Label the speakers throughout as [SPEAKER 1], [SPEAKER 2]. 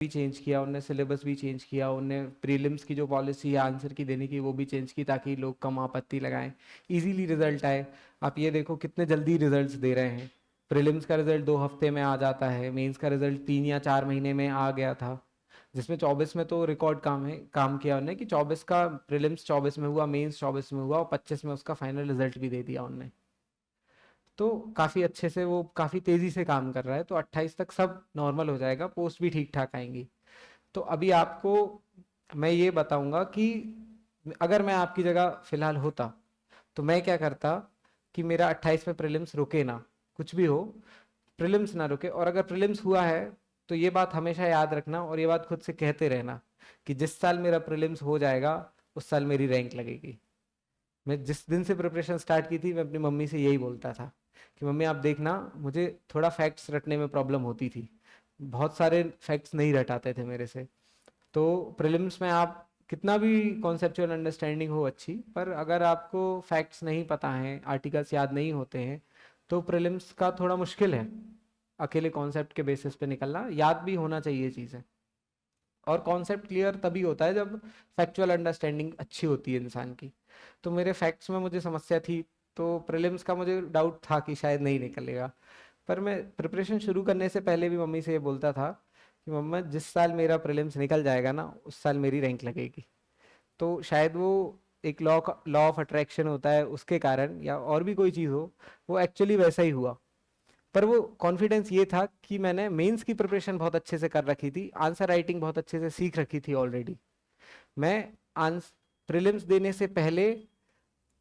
[SPEAKER 1] भी चेंज किया, उनने सिलेबस भी चेंज किया, उनने प्रीलिम्स की जो पॉलिसी है आंसर की देने की वो भी चेंज की ताकि लोग कम आपत्ति लगाएं, इजीली रिजल्ट आए। आप ये देखो कितने जल्दी रिजल्ट्स दे रहे हैं। प्रीलिम्स का रिजल्ट 2 हफ्ते में आ जाता है, मेंस का रिजल्ट 3 या 4 महीने में आ गया था, जिसमें 24 में तो रिकॉर्ड काम किया उन्होंने कि 24 का प्रीलिम्स 24 में हुआ, मेंस 24 में हुआ और 25 में उसका फाइनल रिजल्ट भी दे दिया उन्होंने। तो काफ़ी अच्छे से वो काफ़ी तेज़ी से काम कर रहा है, तो 28 तक सब नॉर्मल हो जाएगा, पोस्ट भी ठीक ठाक आएंगी। तो अभी आपको मैं ये बताऊंगा कि अगर मैं आपकी जगह फिलहाल होता तो मैं क्या करता कि मेरा 28 में प्रीलिम्स रुके ना, कुछ भी हो प्रीलिम्स ना रुके, और अगर प्रीलिम्स हुआ है तो ये बात हमेशा याद रखना और ये बात खुद से कहते रहना कि जिस साल मेरा प्रीलिम्स हो जाएगा उस साल मेरी रैंक लगेगी। मैं जिस दिन से प्रिपरेशन स्टार्ट की थी मैं अपनी मम्मी से यही बोलता था कि मम्मी आप देखना, मुझे थोड़ा फैक्ट्स रटने में प्रॉब्लम होती थी, बहुत सारे फैक्ट्स नहीं रटाते थे मेरे से। तो प्रीलिम्स में आप कितना भी कॉन्सेप्चुअल अंडरस्टैंडिंग हो अच्छी, पर अगर आपको फैक्ट्स नहीं पता हैं, आर्टिकल्स याद नहीं होते हैं, तो प्रीलिम्स का थोड़ा मुश्किल है अकेले कॉन्सेप्ट के बेसिस पे निकलना। याद भी होना चाहिए चीज़ें, और कॉन्सेप्ट क्लियर तभी होता है जब फैक्चुअल अंडरस्टैंडिंग अच्छी होती है इंसान की। तो मेरे फैक्ट्स में मुझे समस्या थी, तो प्रीलिम्स का मुझे डाउट था कि शायद नहीं निकलेगा। पर मैं प्रिपरेशन शुरू करने से पहले भी मम्मी से ये बोलता था कि मम्मा जिस साल मेरा प्रीलिम्स निकल जाएगा ना उस साल मेरी रैंक लगेगी। तो शायद वो एक लॉ ऑफ अट्रैक्शन होता है उसके कारण, या और भी कोई चीज़ हो, वो एक्चुअली वैसा ही हुआ। पर वो कॉन्फिडेंस ये था कि मैंने मेंस की प्रिपरेशन बहुत अच्छे से कर रखी थी, आंसर राइटिंग बहुत अच्छे से सीख रखी थी ऑलरेडी। मैं आंस प्रीलिम्स देने से पहले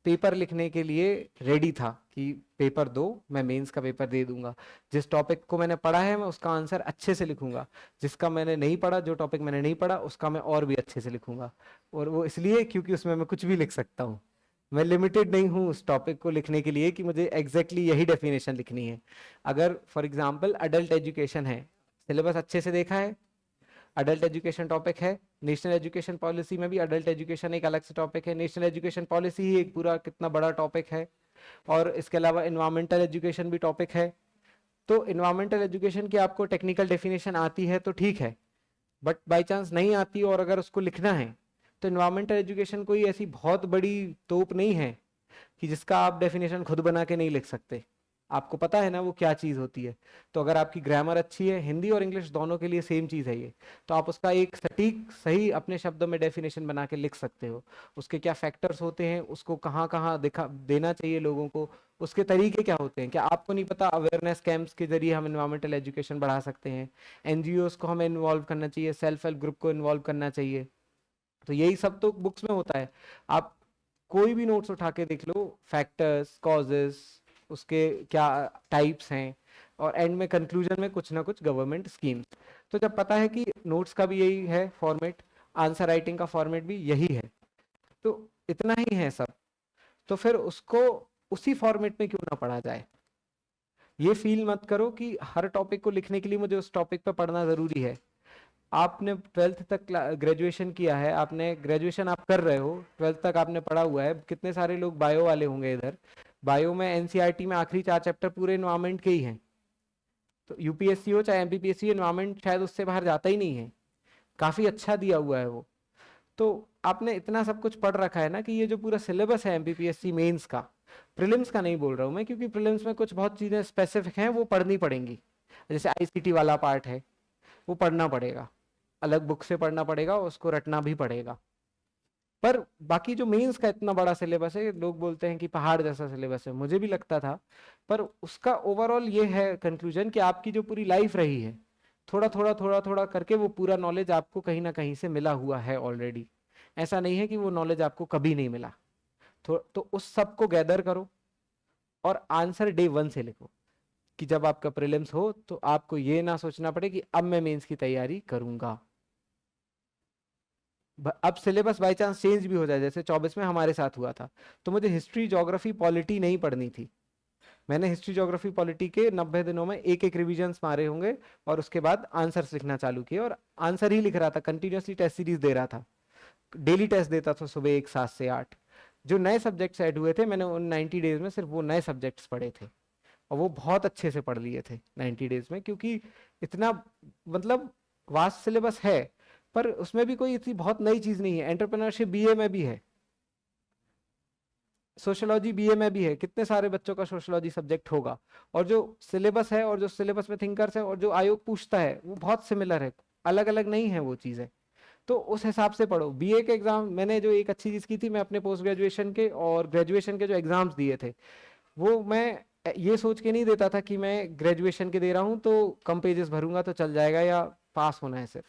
[SPEAKER 1] पेपर लिखने के लिए रेडी था कि पेपर दो, मैं मेंस का पेपर दे दूंगा, जिस टॉपिक को मैंने पढ़ा है मैं उसका आंसर अच्छे से लिखूंगा, जिसका मैंने नहीं पढ़ा, जो टॉपिक मैंने नहीं पढ़ा उसका मैं और भी अच्छे से लिखूंगा। और वो इसलिए क्योंकि उसमें मैं कुछ भी लिख सकता हूँ, मैं लिमिटेड नहीं हूँ उस टॉपिक को लिखने के लिए कि मुझे एग्जैक्टली यही डेफिनेशन लिखनी है। अगर फॉर एग्जाम्पल अडल्ट एजुकेशन है, सिलेबस अच्छे से देखा है, अडल्ट एजुकेशन टॉपिक है, नेशनल एजुकेशन पॉलिसी में भी अडल्ट एजुकेशन एक अलग से टॉपिक है, नेशनल एजुकेशन पॉलिसी ही एक पूरा कितना बड़ा टॉपिक है, और इसके अलावा इन्वायरमेंटल एजुकेशन भी टॉपिक है। तो इन्वायरमेंटल एजुकेशन की आपको टेक्निकल डेफिनेशन आती है तो ठीक है, बट बाई चांस नहीं आती और अगर उसको लिखना है तो इन्वायरमेंटल एजुकेशन कोई ऐसी बहुत बड़ी तोप नहीं है कि जिसका आप डेफिनेशन खुद बना के नहीं लिख सकते। आपको पता है ना वो क्या चीज़ होती है। तो अगर आपकी ग्रामर अच्छी है, हिंदी और इंग्लिश दोनों के लिए सेम चीज़ है ये, तो आप उसका एक सटीक सही अपने शब्दों में डेफिनेशन बना के लिख सकते हो। उसके क्या फैक्टर्स होते हैं, उसको कहाँ कहाँ दिखा देना चाहिए लोगों को, उसके तरीके क्या होते हैं, क्या आपको नहीं पता। अवेयरनेस कैंप्स के जरिए हम इन्वायरमेंटल एजुकेशन बढ़ा सकते हैं, एनजीओस को हमें इन्वॉल्व करना चाहिए, सेल्फ हेल्प ग्रुप को इन्वॉल्व करना चाहिए। तो यही सब तो बुक्स में होता है। आप कोई भी नोट्स उठा के देख लो, फैक्टर्स, कॉजेस, उसके क्या टाइप्स हैं, और एंड में कंक्लूजन में कुछ ना कुछ गवर्नमेंट स्कीम्स। तो जब पता है कि नोट्स का भी यही है फॉर्मेट, आंसर राइटिंग का फॉर्मेट भी यही है, तो इतना ही है सब, तो फिर उसको उसी फॉर्मेट में क्यों ना पढ़ा जाए। ये फील मत करो कि हर टॉपिक को लिखने के लिए मुझे उस टॉपिक पर पढ़ना जरूरी है। आपने 12th तक ग्रेजुएशन किया है, आपने ग्रेजुएशन आप कर रहे हो, 12th तक आपने पढ़ा हुआ है। कितने सारे लोग बायो वाले होंगे इधर, बायो में एनसीईआरटी में आखिरी 4 चैप्टर पूरे एनवायरमेंट के ही हैं। तो यूपीएससी हो चाहे एमपीपीएससी, एनवायरमेंट शायद उससे बाहर जाता ही नहीं है, काफी अच्छा दिया हुआ है वो। तो आपने इतना सब कुछ पढ़ रखा है ना कि ये जो पूरा सिलेबस है एमपीपीएससी मेंस का, प्रीलिम्स का नहीं बोल रहा हूँ मैं, क्योंकि प्रीलिम्स में कुछ बहुत चीजें स्पेसिफिक हैं वो पढ़नी पड़ेंगी। जैसे आईसीटी वाला पार्ट है वो पढ़ना पड़ेगा, अलग बुक से पढ़ना पड़ेगा, उसको रटना भी पड़ेगा। पर बाकी जो मेंस का इतना बड़ा सिलेबस है, लोग बोलते हैं कि पहाड़ जैसा सिलेबस है, मुझे भी लगता था, पर उसका ओवरऑल ये है कंक्लूजन कि आपकी जो पूरी लाइफ रही है, थोड़ा थोड़ा करके वो पूरा नॉलेज आपको कहीं ना कहीं से मिला हुआ है ऑलरेडी। ऐसा नहीं है कि वो नॉलेज आपको कभी नहीं मिला। तो उस सब को गैदर करो और आंसर डे 1 से लिखो, कि जब आपका प्रीलिम्स हो तो आपको ये ना सोचना पड़े कि अब मैं मेंस की तैयारी करूंगा। अब सिलेबस बाई चांस चेंज भी हो जाए, जैसे 24 में हमारे साथ हुआ था, तो मुझे हिस्ट्री, ज्योग्राफी, पॉलिटी नहीं पढ़नी थी। मैंने हिस्ट्री, ज्योग्राफी, पॉलिटी के 90 दिनों में एक एक रिविजन्स मारे होंगे, और उसके बाद आंसर्स लिखना चालू किए, और आंसर ही लिख रहा था, कंटिन्यूसली टेस्ट सीरीज दे रहा था, डेली टेस्ट देता था सुबह 1 7 से 8। जो नए सब्जेक्ट्स ऐड हुए थे मैंने उन 90 डेज में सिर्फ वो नए सब्जेक्ट्स पढ़े थे, और वो बहुत अच्छे से पढ़ लिए थे 90 डेज में, क्योंकि इतना मतलब वास्ट सिलेबस है, पर उसमें भी कोई इतनी बहुत नई चीज नहीं है। एंटरप्रेन्योरशिप बीए में भी है, सोशियोलॉजी बीए में भी है, कितने सारे बच्चों का सोशियोलॉजी सब्जेक्ट होगा, और जो सिलेबस है और जो सिलेबस में थिंकर्स है और जो आयोग पूछता है वो बहुत सिमिलर है, अलग अलग नहीं है वो चीजें। तो उस हिसाब से पढ़ो। बीए के एग्जाम मैंने जो एक अच्छी चीज की थी, मैं अपने पोस्ट ग्रेजुएशन के और ग्रेजुएशन के जो एग्जाम्स दिए थे, वो मैं ये सोच के नहीं देता था कि मैं ग्रेजुएशन के दे रहा हूँ तो कम पेजेस भरूंगा तो चल जाएगा या पास होना है सिर्फ।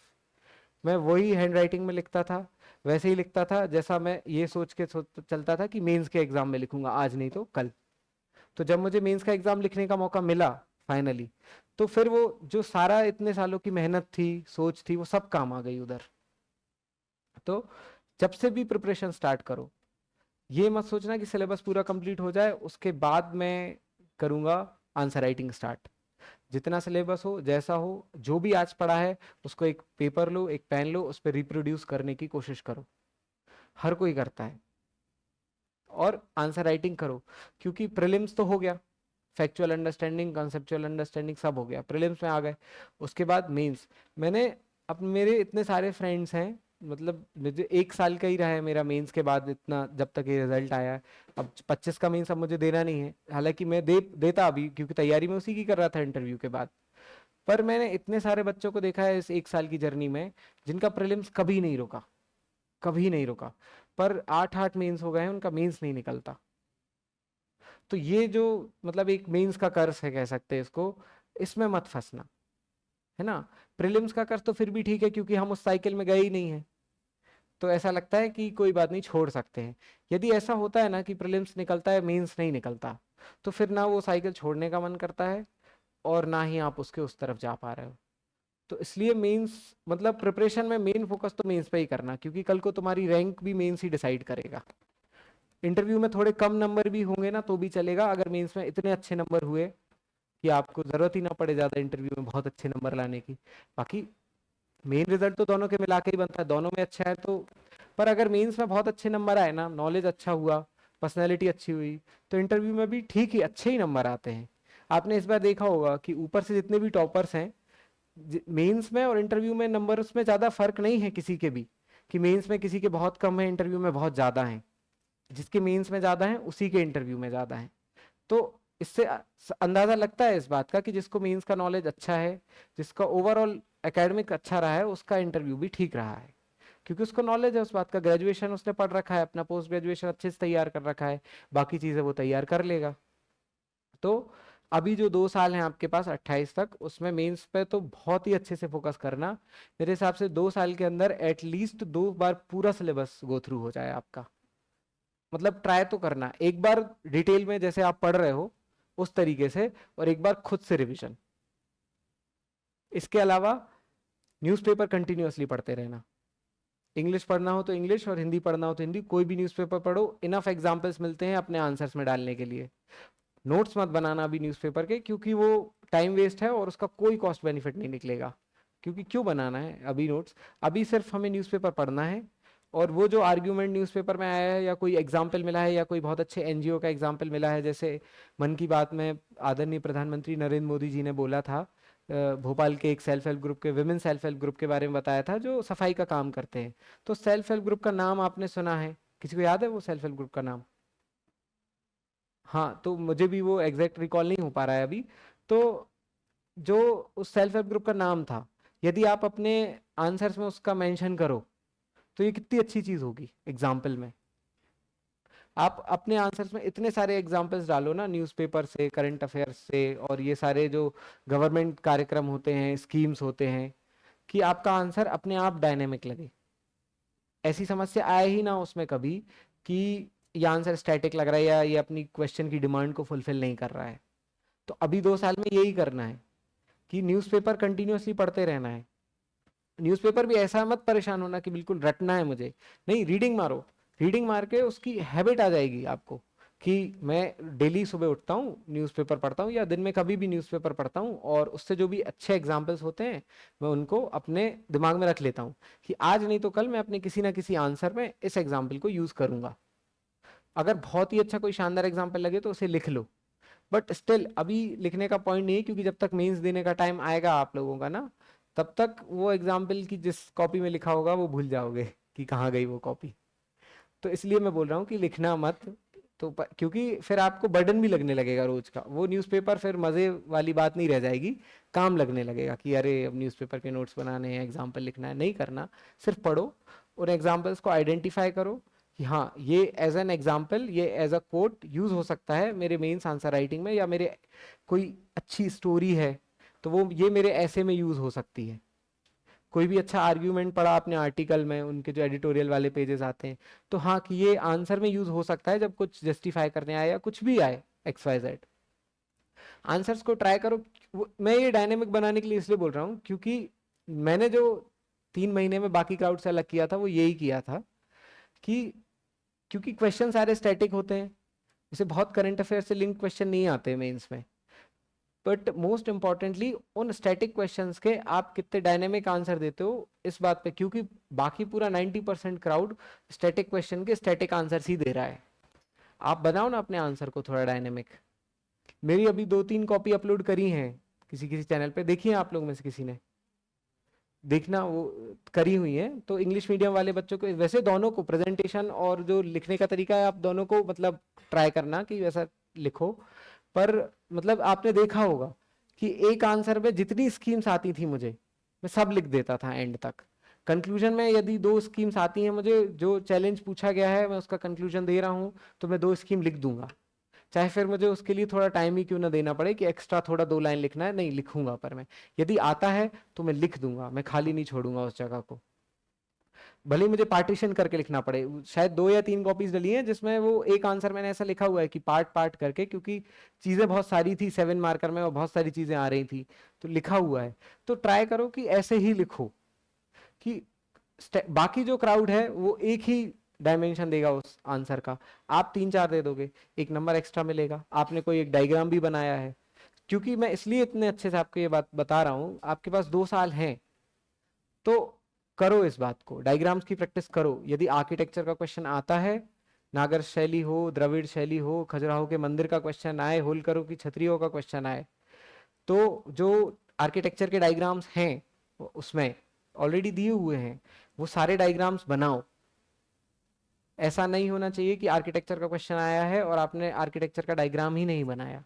[SPEAKER 1] मैं वही हैंड राइटिंग में लिखता था, वैसे ही लिखता था जैसा मैं ये सोच के चलता था कि मेंस के एग्जाम में लिखूंगा, आज नहीं तो कल। तो जब मुझे मेंस का एग्जाम लिखने का मौका मिला फाइनली, तो फिर वो जो सारा इतने सालों की मेहनत थी, सोच थी, वो सब काम आ गई उधर। तो जब से भी प्रिपरेशन स्टार्ट करो, ये मत सोचना कि सिलेबस पूरा कंप्लीट हो जाए उसके बाद मैं करूंगा आंसर राइटिंग स्टार्ट। जितना सिलेबस हो, जैसा हो, जो भी आज पढ़ा है उसको एक पेपर लो, एक पेन लो, उस पर रिप्रोड्यूस करने की कोशिश करो। हर कोई करता है। और आंसर राइटिंग करो, क्योंकि प्रीलिम्स तो हो गया, फैक्चुअल अंडरस्टैंडिंग, कॉन्सेप्चुअल अंडरस्टैंडिंग सब हो गया, प्रीलिम्स में आ गए। उसके बाद मेंस। मैंने अब मेरे इतने सारे फ्रेंड्स हैं, मतलब मुझे 1 साल का ही रहा है मेरा मेंस के बाद इतना, जब तक ये रिजल्ट आया है। अब 25 का मेंस अब मुझे देना नहीं है, हालांकि मैं देता अभी, क्योंकि तैयारी में उसी की कर रहा था इंटरव्यू के बाद। पर मैंने इतने सारे बच्चों को देखा है इस 1 साल की जर्नी में, जिनका प्रीलिम्स कभी नहीं रुका, कभी नहीं रुका, पर 8-8 मेंस हो गए हैं, उनका मेंस नहीं निकलता। तो ये जो मतलब एक मेंस का कर्ज है कह सकते हैं इसको, इसमें मत फंसना, है ना। प्रीलिम्स का कर्ज तो फिर भी ठीक है, क्योंकि हम उस साइकिल में गए ही नहीं है, तो ऐसा लगता है कि कोई बात नहीं, छोड़ सकते हैं। यदि ऐसा होता है ना कि प्रीलिम्स निकलता है मेंस नहीं निकलता, तो फिर ना वो साइकिल छोड़ने का मन करता है, और ना ही आप उसके उस तरफ जा पा रहे हो। तो इसलिए मेंस, मतलब प्रिपरेशन में मेन फोकस तो मेंस पे ही करना, क्योंकि कल को तुम्हारी रैंक भी मेंस ही डिसाइड करेगा। इंटरव्यू में थोड़े कम नंबर भी होंगे ना तो भी चलेगा, अगर मेंस में इतने अच्छे नंबर हुए कि आपको जरूरत ही ना पड़े ज्यादा इंटरव्यू में बहुत अच्छे नंबर लाने की। बाकी मेन रिजल्ट तो दोनों के मिला के ही बनता है, दोनों में अच्छा है तो। पर अगर मेंस में बहुत अच्छे नंबर आए ना, नॉलेज अच्छा हुआ, पर्सनैलिटी अच्छी हुई, तो इंटरव्यू में भी ठीक ही अच्छे ही नंबर आते हैं। आपने इस बार देखा होगा कि ऊपर से जितने भी टॉपर्स हैं, मेंस में और इंटरव्यू में नंबर उसमें ज्यादा फर्क नहीं है किसी के भी, कि मेंस में किसी के बहुत कम है, इंटरव्यू में बहुत ज्यादा है। जिसके मेंस में ज्यादा है उसी के इंटरव्यू में ज्यादा है। तो इससे अंदाजा लगता है इस बात का कि जिसको मेंस का नॉलेज अच्छा है, जिसका ओवरऑल एकेडमिक अच्छा रहा है, उसका इंटरव्यू भी ठीक रहा है, क्योंकि उसको नॉलेज है उस बात का, ग्रेजुएशन उसने पढ़ रखा है, अपना पोस्ट ग्रेजुएशन अच्छे से तैयार कर रखा है, बाकी चीजें वो तैयार कर लेगा। तो अभी जो 2 साल हैं आपके पास 28 तक, उसमें मेंस पे तो बहुत ही अच्छे से फोकस करना। मेरे हिसाब से 2 साल के अंदर एटलीस्ट 2 बार पूरा सिलेबस गो थ्रू हो जाए आपका। मतलब ट्राई तो करना, एक बार डिटेल में जैसे आप पढ़ रहे हो उस तरीके से, और एक बार खुद से रिवीजन। इसके अलावा न्यूज़पेपर कंटिन्यूअसली पढ़ते रहना। इंग्लिश पढ़ना हो तो इंग्लिश, और हिंदी पढ़ना हो तो हिंदी, कोई भी न्यूज़पेपर पढ़ो, इनफ एग्जाम्पल्स मिलते हैं अपने आंसर्स में डालने के लिए। नोट्स मत बनाना अभी न्यूज़पेपर के, क्योंकि वो टाइम वेस्ट है और उसका कोई कॉस्ट बेनिफिट नहीं निकलेगा। क्योंकि क्यों बनाना है अभी नोट्स, अभी सिर्फ हमें न्यूज़पेपर पढ़ना है। और वो जो आर्ग्यूमेंट न्यूज़पेपर में आया है, या कोई एग्जाम्पल मिला है, या कोई बहुत अच्छे एनजीओ का एग्जाम्पल मिला है, जैसे मन की बात में आदरणीय प्रधानमंत्री नरेंद्र मोदी जी ने बोला था, भोपाल के एक सेल्फ हेल्प ग्रुप के, विमेन सेल्फ हेल्प ग्रुप के बारे में बताया था, जो सफाई का काम करते हैं। तो सेल्फ हेल्प ग्रुप का नाम आपने सुना है, किसी को याद है वो सेल्फ हेल्प ग्रुप का नाम? हाँ, तो मुझे भी वो एग्जैक्ट रिकॉल नहीं हो पा रहा है अभी। तो जो उस सेल्फ हेल्प ग्रुप का नाम था, यदि आप अपने आंसर्स में उसका मेंशन करो, तो ये कितनी अच्छी चीज होगी एग्जाम्पल में। आप अपने आंसर्स में इतने सारे एग्जाम्पल्स डालो ना, न्यूज़पेपर से, करंट अफेयर्स से, और ये सारे जो गवर्नमेंट कार्यक्रम होते हैं, स्कीम्स होते हैं, कि आपका आंसर अपने आप डायनेमिक लगे। ऐसी समस्या आए ही ना उसमें कभी कि ये आंसर स्टैटिक लग रहा है, या ये अपनी क्वेश्चन की डिमांड को फुलफिल नहीं कर रहा है। तो अभी 2 साल में यही करना है कि न्यूज़पेपर कंटिन्यूअसली पढ़ते रहना है। न्यूज़पेपर भी ऐसा मत परेशान होना कि बिल्कुल रटना है मुझे, नहीं, रीडिंग मारो। रीडिंग मार के उसकी हैबिट आ जाएगी आपको, कि मैं डेली सुबह उठता हूँ, न्यूज़पेपर पढ़ता हूँ, या दिन में कभी भी न्यूज़पेपर पढ़ता हूँ, और उससे जो भी अच्छे एग्जाम्पल्स होते हैं मैं उनको अपने दिमाग में रख लेता हूँ, कि आज नहीं तो कल मैं अपने किसी ना किसी आंसर में इस एग्जाम्पल को यूज करूंगा। अगर बहुत ही अच्छा कोई शानदार एग्जाम्पल लगे तो उसे लिख लो, बट स्टिल अभी लिखने का पॉइंट नहीं है, क्योंकि जब तक मेंस देने का टाइम आएगा आप लोगों का ना, तब तक वो एग्जाम्पल की जिस कॉपी में लिखा होगा वो भूल जाओगे कि कहाँ गई वो कॉपी। तो इसलिए मैं बोल रहा हूँ कि लिखना मत। तो क्योंकि फिर आपको बर्डन भी लगने लगेगा रोज का, वो न्यूज़पेपर फिर मजे वाली बात नहीं रह जाएगी, काम लगने लगेगा कि अरे अब न्यूज़पेपर के नोट्स बनाने हैं, एग्जाम्पल लिखना है। नहीं करना, सिर्फ पढ़ो, उन एग्जाम्पल्स को आइडेंटिफाई करो कि हाँ ये एज एन एग्जाम्पल, ये एज अ कोट यूज हो सकता है मेरे मेंस आंसर राइटिंग में, या मेरे कोई अच्छी स्टोरी है तो वो ये मेरे ऐसे में यूज हो सकती है। कोई भी अच्छा आर्ग्यूमेंट पढ़ा आपने आर्टिकल में, उनके जो एडिटोरियल वाले पेजेस आते हैं, तो हाँ कि ये आंसर में यूज हो सकता है जब कुछ जस्टिफाई करने आए या कुछ भी आए XYZ। आंसर्स को ट्राई करो। मैं ये डायनेमिक बनाने के लिए इसलिए बोल रहा हूँ क्योंकि मैंने जो 3 महीने में बाकी क्राउड से अलग किया था वो यही किया था कि क्योंकि क्वेश्चन सारे स्टैटिक होते हैं, जैसे बहुत करंट अफेयर से लिंक क्वेश्चन नहीं आते मेंस में, बट मोस्ट इंपॉर्टेंटली उन स्टैटिक क्वेश्चंस के आप कितने डायनेमिक आंसर देते हो इस बात पे, क्योंकि बाकी पूरा 90% क्राउड स्टैटिक क्वेश्चन के स्टैटिक आंसर ही दे रहा है। आप बनाओ ना अपने आंसर को थोड़ा डायनेमिक। मेरी अभी 2-3 कॉपी अपलोड करी हैं किसी किसी चैनल पे, देखिए आप लोग में से किसी ने देखना, वो करी हुई है। तो इंग्लिश मीडियम वाले बच्चों को, वैसे दोनों को प्रेजेंटेशन और जो लिखने का तरीका है आप दोनों को मतलब ट्राई करना कि वैसा लिखो। पर मतलब आपने देखा होगा कि एक आंसर में जितनी स्कीम्स आती थी मुझे, मैं सब लिख देता था एंड तक। कंक्लूजन में यदि 2 स्कीम्स आती हैं मुझे, जो चैलेंज पूछा गया है मैं उसका कंक्लूजन दे रहा हूं, तो मैं 2 स्कीम लिख दूंगा, चाहे फिर मुझे उसके लिए थोड़ा टाइम ही क्यों ना देना पड़े कि एक्स्ट्रा थोड़ा 2 लाइन लिखना है, नहीं लिखूंगा। पर मैं यदि आता है तो मैं लिख दूंगा, मैं खाली नहीं छोड़ूंगा उस जगह को, भले ही मुझे पार्टीशन करके लिखना पड़े। शायद 2 या 3 कॉपीज डली हैं जिसमें वो एक आंसर मैंने ऐसा लिखा हुआ है कि पार्ट पार्ट करके, क्योंकि चीजें बहुत सारी थी 7 मार्कर में और बहुत सारी चीजें आ रही थी, तो लिखा हुआ है। तो ट्राई करो कि ऐसे ही लिखो कि बाकी जो क्राउड है वो एक ही डायमेंशन देगा उस आंसर का, आप 3-4 दे दोगे, 1 नंबर एक्स्ट्रा मिलेगा। आपने कोई एक डायग्राम भी बनाया है, क्योंकि मैं इसलिए इतने अच्छे से आपको ये बात बता रहा हूँ, आपके पास 2 साल हैं तो करो इस बात को, डायग्राम्स की प्रैक्टिस करो। यदि आर्किटेक्चर का क्वेश्चन आता है, नागर शैली हो, द्रविड़ शैली हो, खजुराहो के मंदिर का क्वेश्चन आए, होलकरों की छतरियों का क्वेश्चन आए, तो जो आर्किटेक्चर के डायग्राम्स हैं उसमें ऑलरेडी दिए हुए हैं, वो सारे डायग्राम्स बनाओ। ऐसा नहीं होना चाहिए कि आर्किटेक्चर का क्वेश्चन आया है और आपने आर्किटेक्चर का डायग्राम ही नहीं बनाया।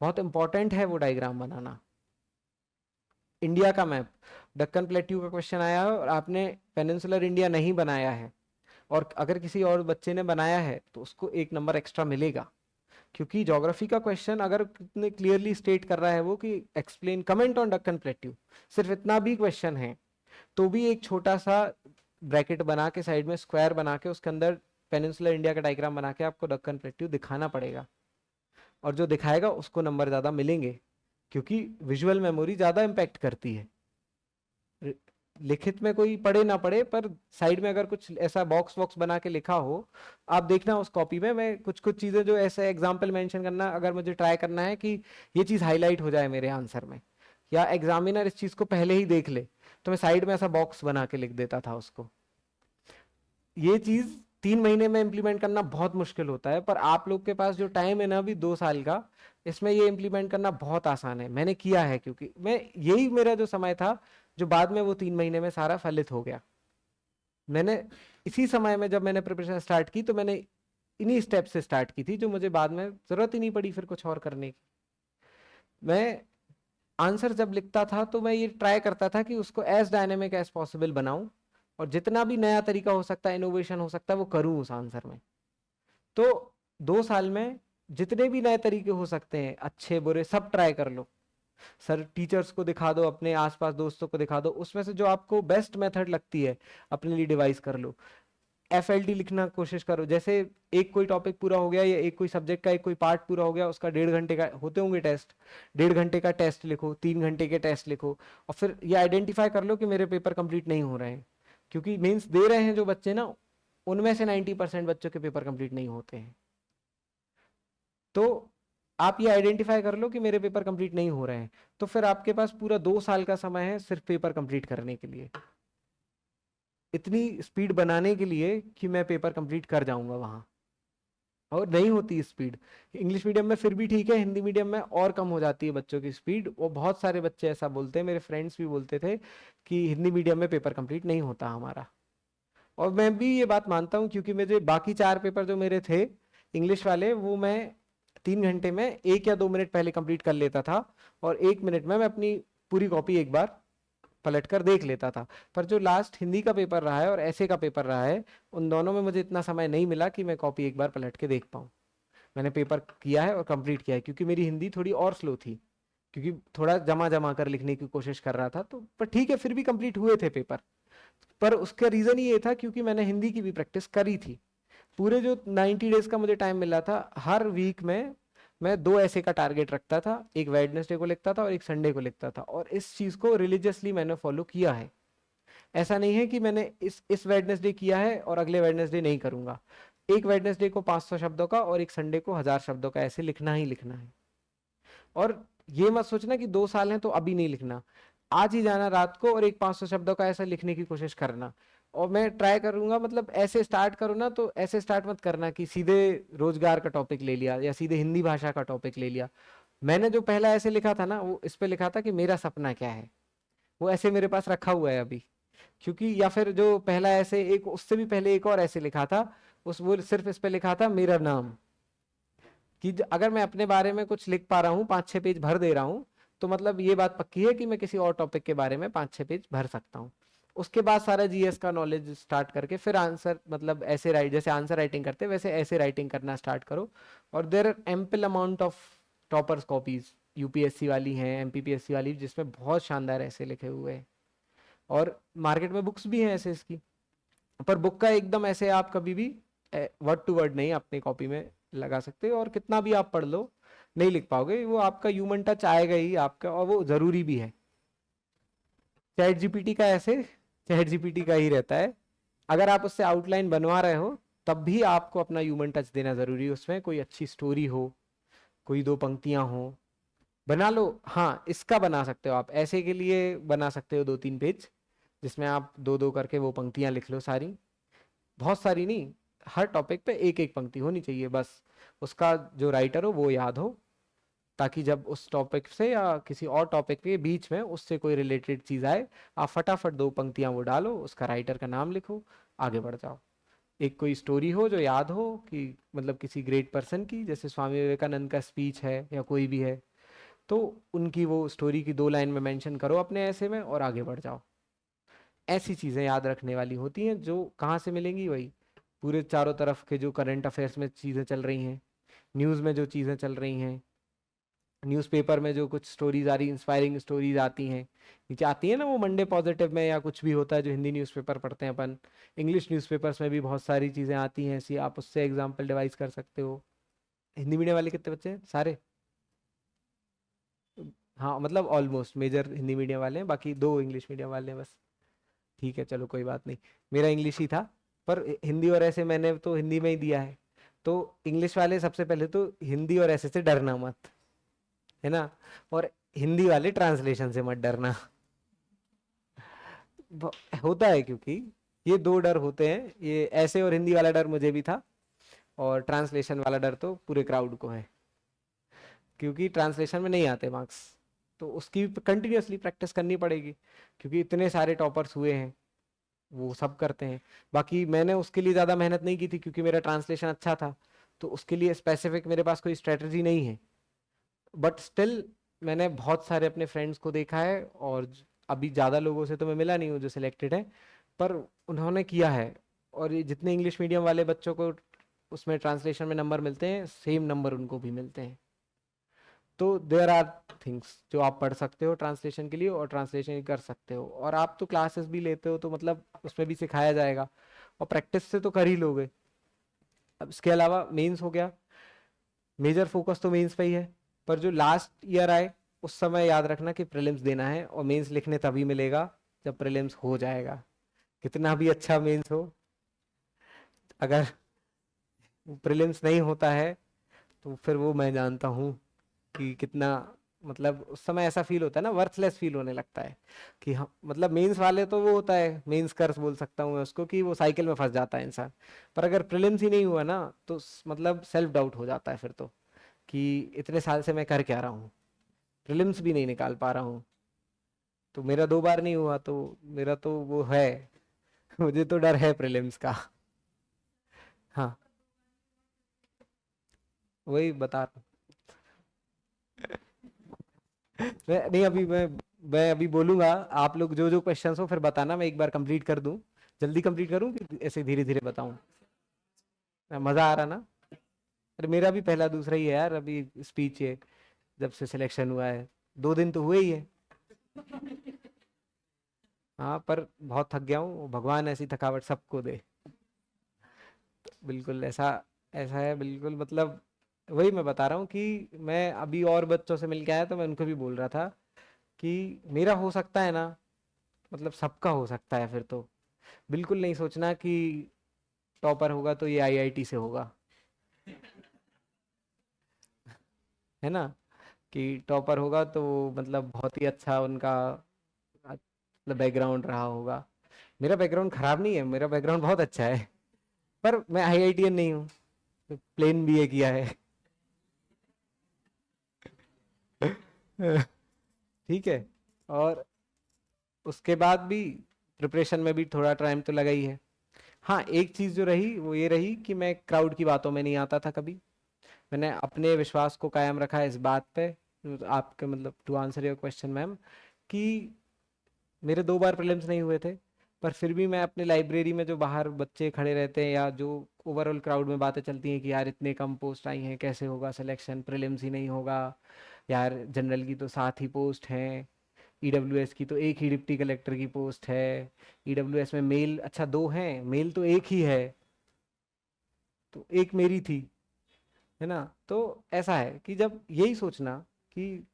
[SPEAKER 1] बहुत इंपॉर्टेंट है वो डायग्राम बनाना। इंडिया का मैप, दक्कन प्लेट्यू का क्वेश्चन आया है और आपने पेनिनसुलर इंडिया नहीं बनाया है, और अगर किसी और बच्चे ने बनाया है तो उसको 1 नंबर एक्स्ट्रा मिलेगा। क्योंकि ज्योग्राफी का क्वेश्चन अगर कितने क्लियरली स्टेट कर रहा है वो कि explain comment on Deccan plateau, सिर्फ इतना भी क्वेश्चन है, तो भी एक छोटा सा ब्रैकेट बना के साइड में स्क्वायर बना के उसके अंदर पेनिनसुलर इंडिया का डायग्राम बना के आपको दक्कन प्लेट्यू दिखाना पड़ेगा, और जो दिखाएगा उसको नंबर ज्यादा मिलेंगे, क्योंकि विजुअल मेमोरी ज्यादा इम्पैक्ट करती है। लिखित में कोई पढ़े ना पढ़े, पर साइड में अगर कुछ ऐसा बॉक्स वॉक्स बना के लिखा हो, आप देखना उस कॉपी में मैं कुछ कुछ चीजें जो ऐसे एग्जाम्पल मेंशन करना, अगर मुझे ट्राई करना है कि ये चीज हाईलाइट हो जाए मेरे आंसर में, या एग्जामिनर इस चीज को पहले ही देख ले, तो मैं साइड में ऐसा बॉक्स बना के लिख देता था उसको। ये चीज 3 महीने में इंप्लीमेंट करना बहुत मुश्किल होता है, पर आप लोग के पास जो टाइम है ना अभी 2 साल का, इसमें ये इंप्लीमेंट करना बहुत आसान है। मैंने किया है, क्योंकि मैं यही मेरा जो समय था जो बाद में वो 3 महीने में सारा फलित हो गया। मैंने इसी समय में जब मैंने प्रिपरेशन स्टार्ट की तो मैंने इन्हीं स्टेप से स्टार्ट की थी, जो मुझे बाद में जरूरत ही नहीं पड़ी फिर कुछ और करने की। मैं आंसर जब लिखता था तो मैं ये ट्राई करता था कि उसको एज डायनेमिक एज पॉसिबल बनाऊं, और जितना भी नया तरीका हो सकता है, इनोवेशन हो सकता है, वो करूं उस आंसर में। तो 2 साल में जितने भी नए तरीके हो सकते हैं, अच्छे बुरे सब ट्राई कर लो। सर टीचर्स को दिखा दो, अपने आसपास दोस्तों को दिखा दो, उसमें से जो आपको बेस्ट मेथड लगती है अपने लिए डिवाइस कर लो। FLT लिखना कोशिश करो, जैसे एक कोई टॉपिक पूरा हो गया या एक कोई सब्जेक्ट का एक कोई पार्ट पूरा हो गया, उसका 1.5 घंटे का होते होंगे टेस्ट, 1.5 घंटे का टेस्ट लिखो, 3 घंटे के टेस्ट लिखो, और फिर ये आइडेंटिफाई कर लो कि मेरे पेपर कंप्लीट नहीं हो रहे हैं, क्योंकि मेंस दे रहे हैं जो बच्चे ना, उनमें से 90% बच्चों के पेपर कंप्लीट नहीं होते हैं। तो आप ये आइडेंटिफाई कर लो कि मेरे पेपर कंप्लीट नहीं हो रहे हैं, तो फिर आपके पास पूरा 2 साल का समय है सिर्फ पेपर कंप्लीट करने के लिए, इतनी स्पीड बनाने के लिए कि मैं पेपर कंप्लीट कर जाऊंगा वहां। और नहीं होती स्पीड। इंग्लिश मीडियम में फिर भी ठीक है, हिंदी मीडियम में और कम हो जाती है बच्चों की स्पीड। वो बहुत सारे बच्चे ऐसा बोलते हैं, मेरे फ्रेंड्स भी बोलते थे कि हिंदी मीडियम में पेपर कंप्लीट नहीं होता हमारा। और मैं भी ये बात मानता हूँ, क्योंकि मुझे बाकी 4 पेपर जो मेरे थे इंग्लिश वाले, वो मैं 3 घंटे में 1 या 2 मिनट पहले कंप्लीट कर लेता था, और 1 मिनट में मैं अपनी पूरी कॉपी एक बार पलट कर देख लेता था। पर जो लास्ट हिंदी का पेपर रहा है और ऐसे का पेपर रहा है, उन दोनों में मुझे इतना समय नहीं मिला कि मैं कॉपी एक बार पलट के देख पाऊँ। मैंने पेपर किया है और कंप्लीट किया है, क्योंकि मेरी हिंदी थोड़ी और स्लो थी, क्योंकि थोड़ा जमा जमा कर लिखने की कोशिश कर रहा था। तो पर ठीक है, फिर भी कंप्लीट हुए थे पेपर। पर उसका रीजन ये था क्योंकि मैंने हिंदी की भी प्रैक्टिस करी थी। पूरे जो 90 डेज का मुझे टाइम मिला था, हर वीक में मैं 2 ऐसे का टारगेट रखता था, एक वेडनेसडे को लिखता था और एक संडे को लिखता था, और इस चीज को रिलीजियसली मैंने फॉलो किया है। ऐसा नहीं है कि मैंने इस वेडनेसडे किया है और अगले वेडनेसडे नहीं करूंगा। एक वेडनेसडे को 500 शब्दों का और एक संडे को 1000 शब्दों का ऐसे लिखना ही लिखना है। और ये मत सोचना कि 2 साल हैं तो अभी नहीं लिखना। आज ही जाना रात को और एक 500 शब्दों का ऐसा लिखने की कोशिश करना। और मैं ट्राई करूंगा, मतलब ऐसे स्टार्ट करो ना, तो ऐसे स्टार्ट मत करना कि सीधे रोजगार का टॉपिक ले लिया या सीधे हिंदी भाषा का टॉपिक ले लिया। मैंने जो पहला ऐसे लिखा था ना, वो इस पे लिखा था कि मेरा सपना क्या है। वो ऐसे मेरे पास रखा हुआ है अभी। क्योंकि या फिर जो पहला ऐसे, एक उससे भी पहले एक और ऐसे लिखा था, उस वो सिर्फ इस पे लिखा था मेरा नाम। कि अगर मैं अपने बारे में कुछ लिख पा रहा हूँ, 5-6 पेज भर दे रहा हूँ, तो मतलब ये बात पक्की है कि मैं किसी और टॉपिक के बारे में 5-6 पेज भर सकता हूँ। उसके बाद सारा जीएस का नॉलेज स्टार्ट करके फिर आंसर, मतलब ऐसे राइट, जैसे आंसर राइटिंग करते वैसे ऐसे राइटिंग करना स्टार्ट करो। और there are ample amount of toppers copies, UPSC वाली हैं, एमपीपीएससी वाली, जिसमें बहुत शानदार ऐसे लिखे हुए हैं। और मार्केट में बुक्स भी हैं ऐसे इसकी। पर बुक का एकदम ऐसे आप कभी भी वर्ड टू वर्ड नहीं अपनी कॉपी में लगा सकते, और कितना भी आप पढ़ लो नहीं लिख पाओगे। वो आपका ह्यूमन टच आएगा ही आपका, और वो जरूरी भी है। चैट जीपीटी का ऐसे चैट जीपीटी का ही रहता है। अगर आप उससे आउटलाइन बनवा रहे हो, तब भी आपको अपना ह्यूमन टच देना जरूरी है। उसमें कोई अच्छी स्टोरी हो, कोई 2 पंक्तियां हो, बना लो। हाँ, इसका बना सकते हो आप, ऐसे के लिए बना सकते हो 2-3 पेज, जिसमें आप 2-2 करके वो पंक्तियां लिख लो सारी। बहुत सारी नहीं, हर टॉपिक पे एक एक पंक्ति होनी चाहिए बस। उसका जो राइटर हो वो याद हो, ताकि जब उस टॉपिक से या किसी और टॉपिक के बीच में उससे कोई रिलेटेड चीज आए, आप फटाफट 2 पंक्तियां वो डालो, उसका राइटर का नाम लिखो, आगे बढ़ जाओ। एक कोई स्टोरी हो जो याद हो, कि मतलब किसी ग्रेट पर्सन की, जैसे स्वामी विवेकानंद का स्पीच है या कोई भी है, तो उनकी वो स्टोरी की 2 लाइन में मेंशन करो अपने ऐसे में, और आगे बढ़ जाओ। ऐसी चीजें याद रखने वाली होती हैं, जो कहाँ से मिलेंगी, वही पूरे चारों तरफ के जो करंट अफेयर्स में चीजें चल रही हैं, न्यूज में जो चीजें चल रही हैं, न्यूज़पेपर में जो कुछ स्टोरीज आ रही, इंस्पायरिंग स्टोरीज आती हैं, नीचे आती है ना वो मंडे पॉजिटिव में, या कुछ भी होता है जो हिंदी न्यूज़पेपर पढ़ते हैं अपन। इंग्लिश न्यूज़पेपर्स में भी बहुत सारी चीज़ें आती हैं ऐसी, आप उससे एग्जाम्पल डिवाइस कर सकते हो। हिंदी मीडियम वाले कितने बच्चे हैं? सारे? हाँ, मतलब ऑलमोस्ट मेजर हिंदी मीडियम वाले हैं, बाकी 2 इंग्लिश मीडियम वाले हैं बस। ठीक है, चलो कोई बात नहीं। मेरा इंग्लिश ही था, पर हिंदी और ऐसे मैंने तो हिंदी में ही दिया है। तो इंग्लिश वाले सबसे पहले तो हिंदी और ऐसे से डरना मत, है ना। और हिंदी वाले ट्रांसलेशन से मत डरना। होता है, क्योंकि ये 2 डर होते हैं, ये ऐसे और हिंदी वाला डर मुझे भी था, और ट्रांसलेशन वाला डर तो पूरे क्राउड को है, क्योंकि ट्रांसलेशन में नहीं आते मार्क्स। तो उसकी कंटिन्यूअसली प्रैक्टिस करनी पड़ेगी, क्योंकि इतने सारे टॉपर्स हुए हैं, वो सब करते हैं। बाकी मैंने उसके लिए ज़्यादा मेहनत नहीं की थी, क्योंकि मेरा ट्रांसलेशन अच्छा था, तो उसके लिए स्पेसिफिक मेरे पास कोई स्ट्रेटजी नहीं है। बट स्टिल मैंने बहुत सारे अपने फ्रेंड्स को देखा है, और अभी ज़्यादा लोगों से तो मैं मिला नहीं हूँ जो सिलेक्टेड है, पर उन्होंने किया है। और ये जितने इंग्लिश मीडियम वाले बच्चों को उसमें ट्रांसलेशन में नंबर मिलते हैं, सेम नंबर उनको भी मिलते हैं। तो देयर आर थिंग्स जो आप पढ़ सकते हो ट्रांसलेशन के लिए, और ट्रांसलेशन कर सकते हो, और आप तो क्लासेस भी लेते हो, तो मतलब उसमें भी सिखाया जाएगा, और प्रैक्टिस से तो कर ही लोगे। अब इसके अलावा मेंस हो गया, मेजर फोकस तो मेंस पे ही है। पर जो लास्ट ईयर आए, उस समय याद रखना कि प्रीलिम्स देना है, और मेंस लिखने तभी मिलेगा जब प्रीलिम्स हो जाएगा। कितना भी अच्छा मेंस हो, अगर प्रीलिम्स नहीं होता है, तो फिर वो मैं जानता हूँ कि कितना मतलब उस समय ऐसा फील होता है ना, वर्थलेस फील होने लगता है कि हम मतलब मेंस वाले तो वो होता है, मेंस कर्स बोल सकता हूँ मैं उसको, कि वो साइकिल में फंस जाता है इंसान। पर अगर प्रीलिम्स ही नहीं हुआ ना तो मतलब सेल्फ डाउट हो जाता है फिर तो, कि इतने साल से मैं कर क्या रहा हूँ, प्रीलिम्स भी नहीं निकाल पा रहा हूँ। तो मेरा 2 बार नहीं हुआ तो मेरा तो वो है, मुझे तो डर है प्रीलिम्स का। हाँ, वही बता रहा हूँ। मैं नहीं, मैं अभी बोलूंगा, आप लोग जो जो क्वेश्चंस हो फिर बताना, मैं एक बार कंप्लीट कर दूं। जल्दी कंप्लीट करूं कि ऐसे धीरे धीरे बताऊं? मजा आ रहा ना? अरे मेरा भी पहला दूसरा ही है यार, अभी स्पीच है, जब से सिलेक्शन हुआ है 2 दिन तो हुए ही है। हाँ, पर बहुत थक गया हूँ, भगवान ऐसी थकावट सबको दे। बिल्कुल ऐसा, ऐसा है बिल्कुल, मतलब वही मैं बता रहा हूँ कि मैं अभी और बच्चों से मिल के आया तो मैं उनको भी बोल रहा था कि मेरा हो सकता है ना, मतलब सबका हो सकता है फिर तो। बिल्कुल नहीं सोचना कि टॉपर होगा तो ये आईआईटी से होगा, है ना, कि टॉपर होगा तो मतलब बहुत ही अच्छा उनका मतलब बैकग्राउंड रहा होगा। मेरा बैकग्राउंड खराब नहीं है, मेरा बैकग्राउंड बहुत अच्छा है, पर मैं आईआईटीएन नहीं हूँ, प्लेन बीए किया है। ठीक है। और उसके बाद भी प्रिपरेशन में भी थोड़ा टाइम तो लगा ही है। हाँ, एक चीज जो रही वो ये रही कि मैं क्राउड की बातों में नहीं आता था कभी। मैंने अपने विश्वास को कायम रखा है इस बात पे, आपके मतलब to answer your question ma'am, कि मेरे 2 बार प्रीलिम्स नहीं हुए थे, पर फिर भी मैं अपने लाइब्रेरी में जो बाहर बच्चे खड़े रहते हैं या जो ओवरऑल क्राउड में बातें चलती हैं कि यार इतने कम पोस्ट आई हैं, कैसे होगा सिलेक्शन, प्रीलिम्स ही नहीं होगा, यार जनरल की तो 7 ही पोस्ट हैं, ईडब्ल्यूएस की तो एक ही डिप्टी कलेक्टर की पोस्ट है, ईडब्ल्यूएस में मेल अच्छा 2 हैं, मेल तो एक ही है, तो एक मेरी थी, है ना। तो ऐसा है कि जब यही सोचना कि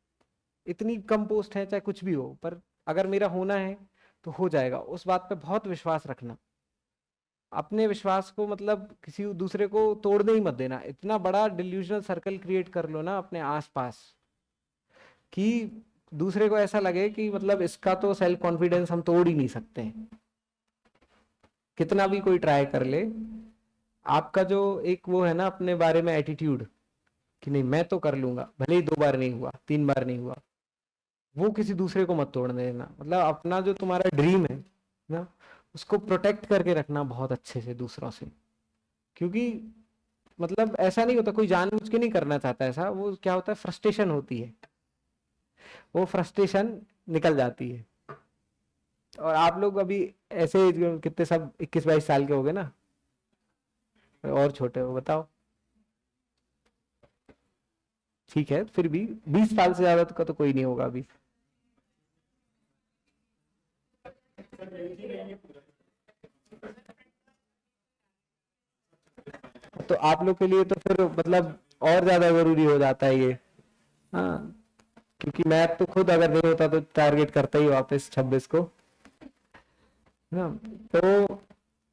[SPEAKER 1] इतनी कम पोस्ट है चाहे कुछ भी हो, पर अगर मेरा होना है तो हो जाएगा, उस बात पे बहुत विश्वास रखना। अपने विश्वास को मतलब किसी दूसरे को तोड़ने ही मत देना, इतना बड़ा डिल्यूजनल सर्कल क्रिएट कर लो ना अपने आसपास कि दूसरे को ऐसा लगे कि मतलब इसका तो सेल्फ कॉन्फिडेंस हम तोड़ ही नहीं सकते हैं, कितना भी कोई ट्राई कर ले। आपका जो एक वो है ना अपने बारे में एटीट्यूड, कि नहीं मैं तो कर लूंगा, भले ही 2 बार नहीं हुआ, 3 बार नहीं हुआ, वो किसी दूसरे को मत तोड़ने देना। मतलब अपना जो तुम्हारा ड्रीम है ना, उसको प्रोटेक्ट करके रखना बहुत अच्छे से दूसरों से, क्योंकि मतलब ऐसा नहीं होता, कोई जानबूझ के नहीं करना चाहता ऐसा, वो क्या होता है फ्रस्ट्रेशन होती है, वो फ्रस्ट्रेशन निकल जाती है। और आप लोग अभी ऐसे कितने सब 21-22 साल के हो गए ना, और छोटे हो बताओ, ठीक है, फिर भी 20 साल से ज्यादा का तो कोई नहीं होगा अभी। तो आप लोग के लिए तो फिर मतलब और ज्यादा जरूरी हो जाता है ये। हाँ, क्योंकि मैं तो खुद अगर नहीं होता तो टारगेट करता ही वापस 26 को, है ना। तो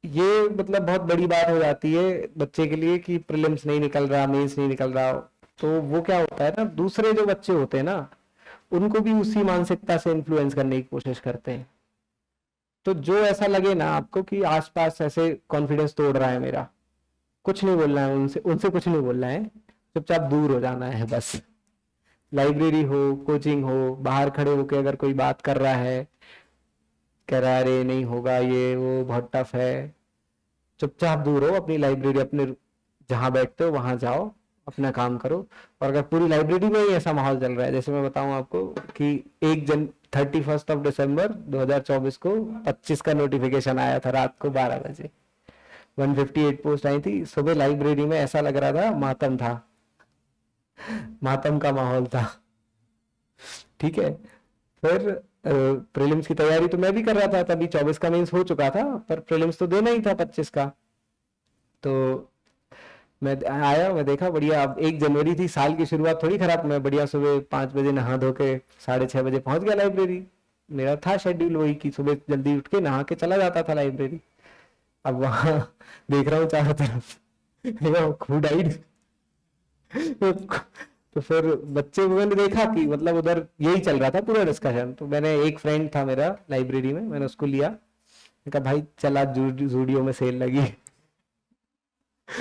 [SPEAKER 1] ये मतलब बहुत बड़ी बात हो जाती है बच्चे के लिए कि प्रीलिम्स नहीं निकल रहा, मेंस नहीं निकल रहा। तो वो क्या होता है ना, दूसरे जो बच्चे होते हैं ना उनको भी उसी मानसिकता से इन्फ्लुएंस करने की कोशिश करते हैं। तो जो ऐसा लगे ना आपको कि आसपास ऐसे कॉन्फिडेंस तोड़ रहा है मेरा, कुछ नहीं बोलना है उनसे, उनसे कुछ नहीं बोलना है, चुपचाप दूर हो जाना है बस। लाइब्रेरी हो, कोचिंग हो, बाहर खड़े होकर अगर कोई बात कर रहा है, कह रहा है अरे नहीं होगा ये वो बहुत टफ है, चुपचाप दूर हो, अपनी लाइब्रेरी अपने जहाँ बैठते हो वहां जाओ, अपना काम करो। और अगर पूरी लाइब्रेरी में ही ऐसा माहौल चल रहा है, जैसे मैं बताऊं आपको कि 31 दिसंबर 2024 को 25 का नोटिफिकेशन आया था रात को 12 बजे, 158 पोस्ट आई थी, सुबह लाइब्रेरी में ऐसा लग रहा था मातम था, मातम का माहौल था। ठीक है। फिर प्रीलिम्स की तैयारी तो मैं भी कर रहा था, तभी 24 का मेंस हो चुका था, पर प्रीलिम्स तो देना ही था 25 का। तो मैं आया, मैं देखा बढ़िया, अब 1 जनवरी थी, साल की शुरुआत थोड़ी खराब, मैं बढ़िया सुबह 5 बजे नहा धो के 6:30 बजे पहुंच गया लाइब्रेरी। मेरा था शेड्यूल वही कि सुबह जल्दी उठ के नहा के चला जाता था लाइब्रेरी। अब वहां देख रहा हूँ चारों तरफ खूब डाइट, तो फिर बच्चे को मैंने देखा कि मतलब उधर यही चल रहा था पूरा डिस्कशन, तो मैंने, एक फ्रेंड था मेरा लाइब्रेरी में, मैंने उसको लिया, मैंने कहा भाई चल आज जूडियो में सेल लगी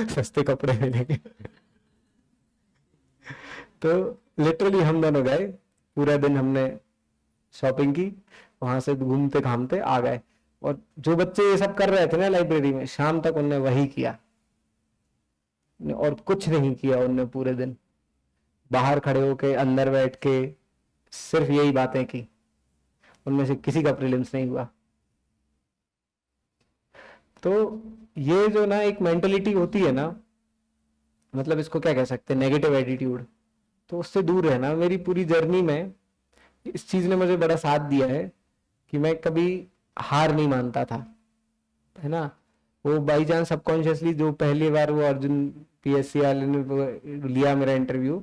[SPEAKER 1] सस्ते कपड़े मिलेंगे तो लिटरली हम दोनों गए, पूरा दिन हमने शॉपिंग की, वहां से घूमते घामते आ गए। और जो बच्चे ये सब कर रहे थे ना लाइब्रेरी में, शाम तक उनने वही किया और कुछ नहीं किया उनने पूरे दिन, बाहर खड़े होके अंदर बैठ के सिर्फ यही बातें की, उनमें से किसी का प्रीलिम्स नहीं हुआ। तो ये जो ना एक मेंटलिटी होती है ना, मतलब इसको क्या कह सकते हैं, नेगेटिव एटीट्यूड, तो उससे दूर रहना। मेरी पूरी जर्नी में इस चीज ने मुझे बड़ा साथ दिया है कि मैं कभी हार नहीं मानता था, है ना। वो बाई चांस सबकॉन्शियसली जो पहली बार वो अर्जुन पीएससी वाले ने लिया मेरा इंटरव्यू,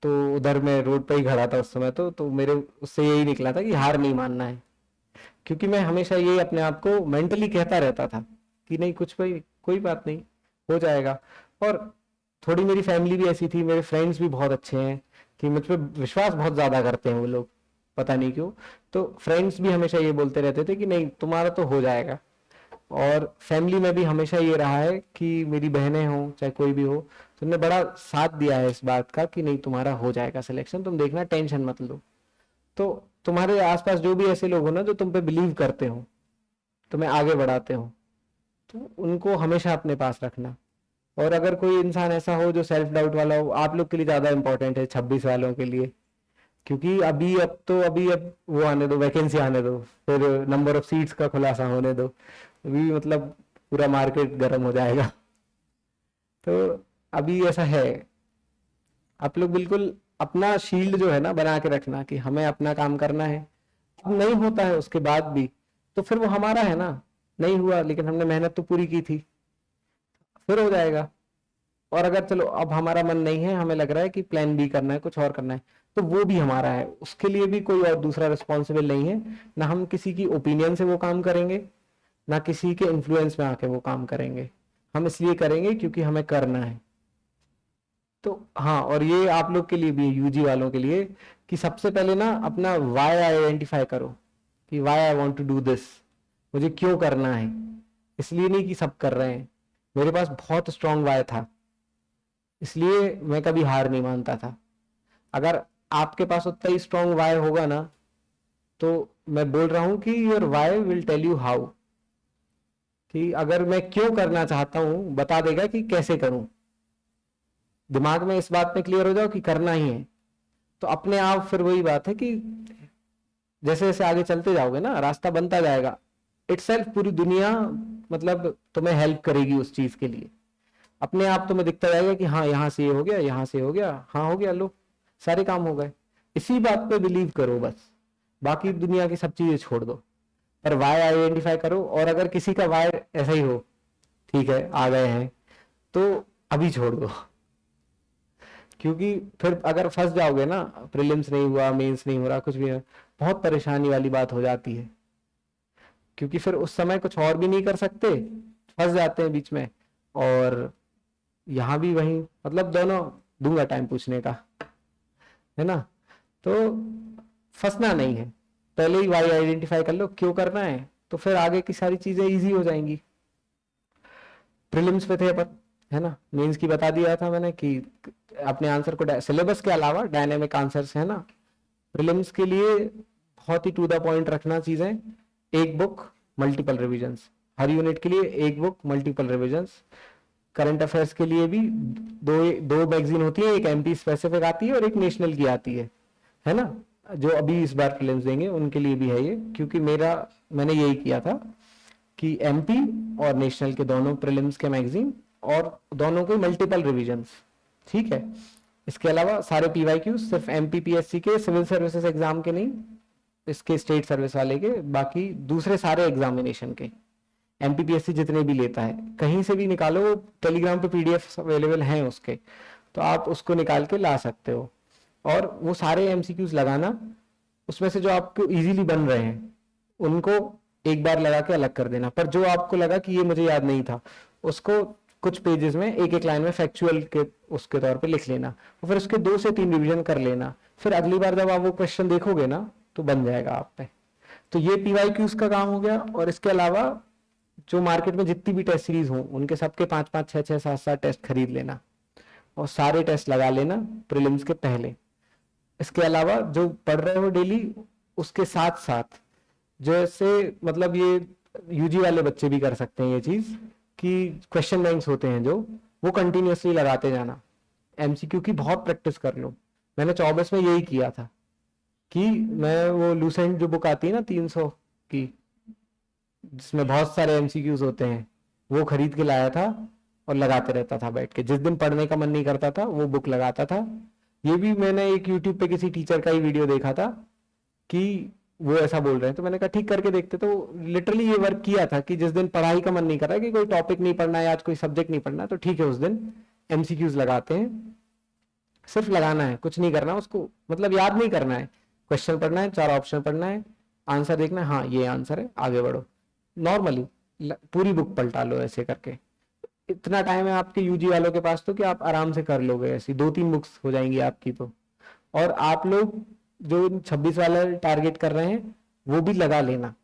[SPEAKER 1] तो उधर मैं रोड पे ही खड़ा था उस समय, तो मेरे उससे यही निकला था कि हार नहीं मानना है, क्योंकि मैं हमेशा यही अपने आप को मेंटली कहता रहता था कि नहीं कुछ भाई कोई बात नहीं, हो जाएगा। और थोड़ी मेरी फैमिली भी ऐसी थी, मेरे फ्रेंड्स भी बहुत अच्छे हैं कि मुझ पर विश्वास बहुत ज्यादा करते हैं वो लोग, पता नहीं क्यों। तो फ्रेंड्स भी हमेशा ये बोलते रहते थे कि नहीं तुम्हारा तो हो जाएगा। और फैमिली में भी हमेशा ये रहा है कि मेरी बहनें हों चाहे कोई भी हो, तो उन्होंने बड़ा साथ दिया है इस बात का कि नहीं तुम्हारा हो जाएगा सिलेक्शन, तुम देखना टेंशन मत लो। तो तुम्हारे आसपास जो भी ऐसे लोग हो ना जो तुम पे बिलीव करते हो, तुम्हें आगे बढ़ाते हो, तो उनको हमेशा अपने पास रखना। और अगर कोई इंसान ऐसा हो जो सेल्फ डाउट वाला हो, आप लोग के लिए ज्यादा इंपॉर्टेंट है 26 वालों के लिए, क्योंकि अब वो आने दो, वैकेंसी आने दो, फिर नंबर ऑफ सीट्स का खुलासा होने दो, अभी मतलब पूरा मार्केट गर्म हो जाएगा। तो अभी ऐसा है, आप लोग बिल्कुल अपना शील्ड जो है ना बना के रखना कि हमें अपना काम करना है। अब नहीं होता है उसके बाद भी तो फिर वो हमारा है ना, नहीं हुआ लेकिन हमने मेहनत तो पूरी की थी, फिर हो जाएगा। और अगर चलो अब हमारा मन नहीं है, हमें लग रहा है कि प्लान बी करना है, कुछ और करना है, तो वो भी हमारा है, उसके लिए भी कोई और दूसरा रिस्पॉन्सिबल नहीं है। ना हम किसी की ओपिनियन से वो काम करेंगे, ना किसी के इन्फ्लुएंस में आके वो काम करेंगे, हम इसलिए करेंगे क्योंकि हमें करना है। तो हाँ, और ये आप लोग के लिए भी, यूजी वालों के लिए, कि सबसे पहले ना अपना वाई आइडेंटिफाई करो कि why I want to do this, मुझे क्यों करना है। इसलिए नहीं कि सब कर रहे हैं, मेरे पास बहुत स्ट्रांग वाई था, इसलिए मैं कभी हार नहीं मानता था। अगर आपके पास उतना ही स्ट्रांग वाई होगा ना, तो मैं बोल रहा हूं कि your why will tell you how, कि अगर मैं क्यों करना चाहता हूं बता देगा कि कैसे करूं। दिमाग में इस बात में क्लियर हो जाओ कि करना ही है, तो अपने आप फिर वही बात है कि जैसे जैसे आगे चलते जाओगे ना रास्ता बनता जाएगा इटसेल्फ, पूरी दुनिया मतलब तुम्हें हेल्प करेगी उस चीज के लिए। अपने आप तुम्हें दिखता जाएगा कि हाँ यहाँ से ये हो गया, यहाँ से हो गया, हाँ हो गया, लो सारे काम हो गए। इसी बात पे बिलीव करो बस, बाकी दुनिया की सब चीजें छोड़ दो, पर वाई आइडेंटिफाई करो। और अगर किसी का वाई ऐसा ही हो, ठीक है आ गए हैं, तो अभी छोड़ दो, क्योंकि फिर अगर फंस जाओगे ना, प्रीलिम्स नहीं हुआ, मेंस नहीं हो रहा, कुछ भी है, बहुत परेशानी वाली बात हो जाती है, क्योंकि फिर उस समय कुछ और भी नहीं कर सकते, फंस जाते हैं बीच में। और यहाँ भी वही, मतलब दोनों दूंगा टाइम पूछने का, है ना। तो फंसना नहीं है, पहले ही वाई आइडेंटिफाई कर लो क्यों करना है, तो फिर आगे की सारी चीजें इजी हो जाएंगी। प्रीलिम्स पे थे अपन, है ना, मेंस की बता दिया था मैंने कि अपने आंसर को सिलेबस के अलावा डायनेमिक आंसर्स है ना। प्रीलिम्स के लिए बहुत ही टू द पॉइंट रखना चीजें, एक बुक मल्टीपल रिविजन्स, हर यूनिट के लिए एक book multiple revisions. Current affairs के लिए भी दो मैगजीन होती है, एक एमपी स्पेसिफिक आती है और एक नेशनल की आती है ना, जो अभी इस बार प्रीलिम्स देंगे उनके लिए भी है ये। क्योंकि मैंने यही किया था कि एमपी और नेशनल के दोनों प्रीलिम्स के मैगजीन और दोनों के मल्टीपल रिविजन्स, ठीक है। इसके अलावा सारे पीवाईक्यू सिर्फ एमपीपीएससी के सिविल सर्विसेज एग्जाम के नहीं, इसके स्टेट सर्विस वाले के, बाकी दूसरे सारे एग्जामिनेशन के एमपीपीएससी जितने भी लेता है, कहीं से भी निकालो, टेलीग्राम पे पीडीएफ अवेलेबल हैं उसके, तो आप उसको निकाल के ला सकते हो। और वो सारे एमसीक्यूज लगाना, उसमें से जो आपको इजीली बन रहे हैं उनको एक बार लगा के अलग कर देना, पर जो आपको लगा कि ये मुझे याद नहीं था उसको कुछ पेजेस में एक एक लाइन में फैक्चुअल के उसके तौर पे लिख लेना और फिर उसके 2 से 3 रिवीजन कर लेना। फिर अगली बार जब आप वो क्वेश्चन देखोगे ना तो बन जाएगा आप पे। तो ये पीवाईक्यूज का काम हो गया। और इसके अलावा जो मार्केट में जितनी भी टेस्ट सीरीज हों उनके सबके 5-5, 6-6, 7-7 टेस्ट खरीद लेना और सारे टेस्ट लगा लेना प्रीलिम्स के पहले। इसके अलावा जो पढ़ रहे हो डेली उसके साथ साथ जैसे मतलब ये यूजी वाले बच्चे भी कर सकते हैं ये चीज कि क्वेश्चन बैंक्स होते हैं जो वो कंटिन्यूअसली लगाते जाना। एमसीक्यू की बहुत प्रैक्टिस कर लो। मैंने 24 में यही किया था कि मैं वो लूसेंट जो बुक आती है ना 300 की जिसमें बहुत सारे एमसीक्यूज होते हैं वो खरीद के लाया था और लगाते रहता था बैठ के। जिस दिन पढ़ने का मन नहीं करता था वो बुक लगाता था। ये भी मैंने एक यूट्यूब पे किसी टीचर का ही वीडियो देखा था कि वो ऐसा बोल रहे हैं तो मैंने कहा ठीक करके देखते। तो लिटरली ये वर्क किया था कि जिस दिन पढ़ाई का मन नहीं कर रहा है कि कोई टॉपिक नहीं पढ़ना है आज कोई सब्जेक्ट नहीं पढ़ना तो ठीक है उस दिन एमसीक्यूज लगाते हैं। सिर्फ लगाना है कुछ नहीं करना उसको मतलब याद नहीं करना है। क्वेश्चन पढ़ना है 4 ऑप्शन पढ़ना है आंसर देखना है हाँ ये आंसर है आगे बढ़ो। नॉर्मली पूरी बुक पलटा लो ऐसे करके। इतना टाइम है आपके यूजी वालों के पास तो कि आप आराम से कर लोगे। ऐसी 2-3 बुक्स हो जाएंगी आपकी तो। और आप लोग जो 26 वाला टारगेट कर रहे हैं वो भी लगा लेना।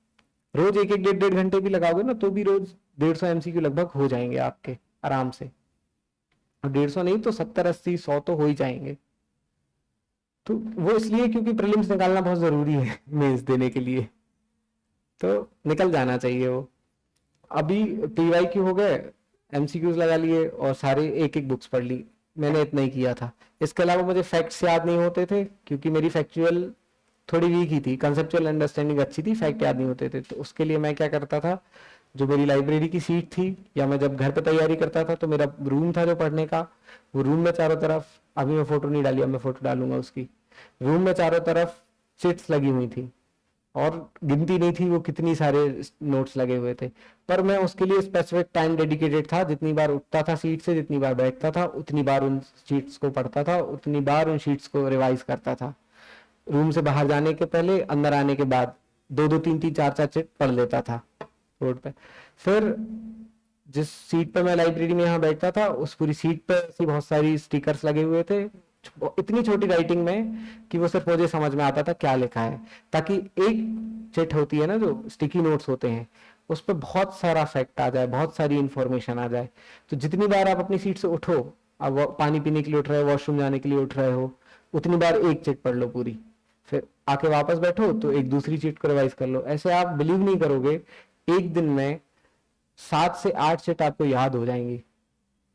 [SPEAKER 1] रोज 1-1, 1.5 घंटे भी लगाओगे ना तो भी रोज 150 एमसीक्यू लगभग हो जाएंगे आपके आराम से। और 150 नहीं तो 70, 80, 100 तो हो ही जाएंगे। तो वो इसलिए क्योंकि प्रीलिम्स निकालना बहुत जरूरी है मेंस देने के लिए तो निकल जाना चाहिए वो। अभी पीवाईक्यू हो गए एमसीक्यूज लगा लिए और सारे एक एक बुक्स पढ़ ली। मैंने इतना ही किया था। इसके अलावा मुझे फैक्ट्स याद नहीं होते थे क्योंकि मेरी फैक्चुअल थोड़ी वीक ही थी। कंसेप्चुअल अंडरस्टैंडिंग अच्छी थी फैक्ट याद नहीं होते थे। तो उसके लिए मैं क्या करता था जो मेरी लाइब्रेरी की सीट थी या मैं जब घर पे तैयारी करता था तो मेरा रूम था जो पढ़ने का वो रूम में चारों तरफ अभी मैं फोटो नहीं डाली अब मैं फोटो डालूंगा उसकी। रूम में चारों तरफ चिट्स लगी हुई थी और गिनती नहीं थी वो कितनी सारे नोट्स लगे हुए थे। पर मैं उसके लिए स्पेसिफिक टाइम डेडिकेटेड था। जितनी बार उठता था सीट से जितनी बार बैठता था उतनी बार उन शीट्स को पढ़ता था उतनी बार उन शीट्स को रिवाइज करता था। रूम से बाहर जाने के पहले अंदर आने के बाद 2-2, 3-3, 4-4 चिट पढ़ लेता था रोड पे। फिर जिस सीट पे मैं लाइब्रेरी में यहाँ बैठता था उस पूरी सीट पे ऐसी बहुत सारी स्टिकर्स लगे हुए थे इतनी छोटी राइटिंग में कि वो सिर्फ मुझे समझ में आता था क्या लिखा है। ताकि एक चिट होती है ना जो स्टिकी नोट्स होते हैं उस पर बहुत सारा फैक्ट आ जाए बहुत सारी इंफॉर्मेशन आ जाए। तो जितनी बार आप अपनी सीट से उठो अब पानी पीने के लिए उठ रहे हो वॉशरूम जाने के लिए उठ रहे हो उतनी बार एक चिट पढ़ लो पूरी। फिर आके वापस बैठो तो एक दूसरी चिट को रिवाइज कर लो। ऐसे आप बिलीव नहीं करोगे एक दिन में 7 से 8 चिट आपको याद हो जाएंगी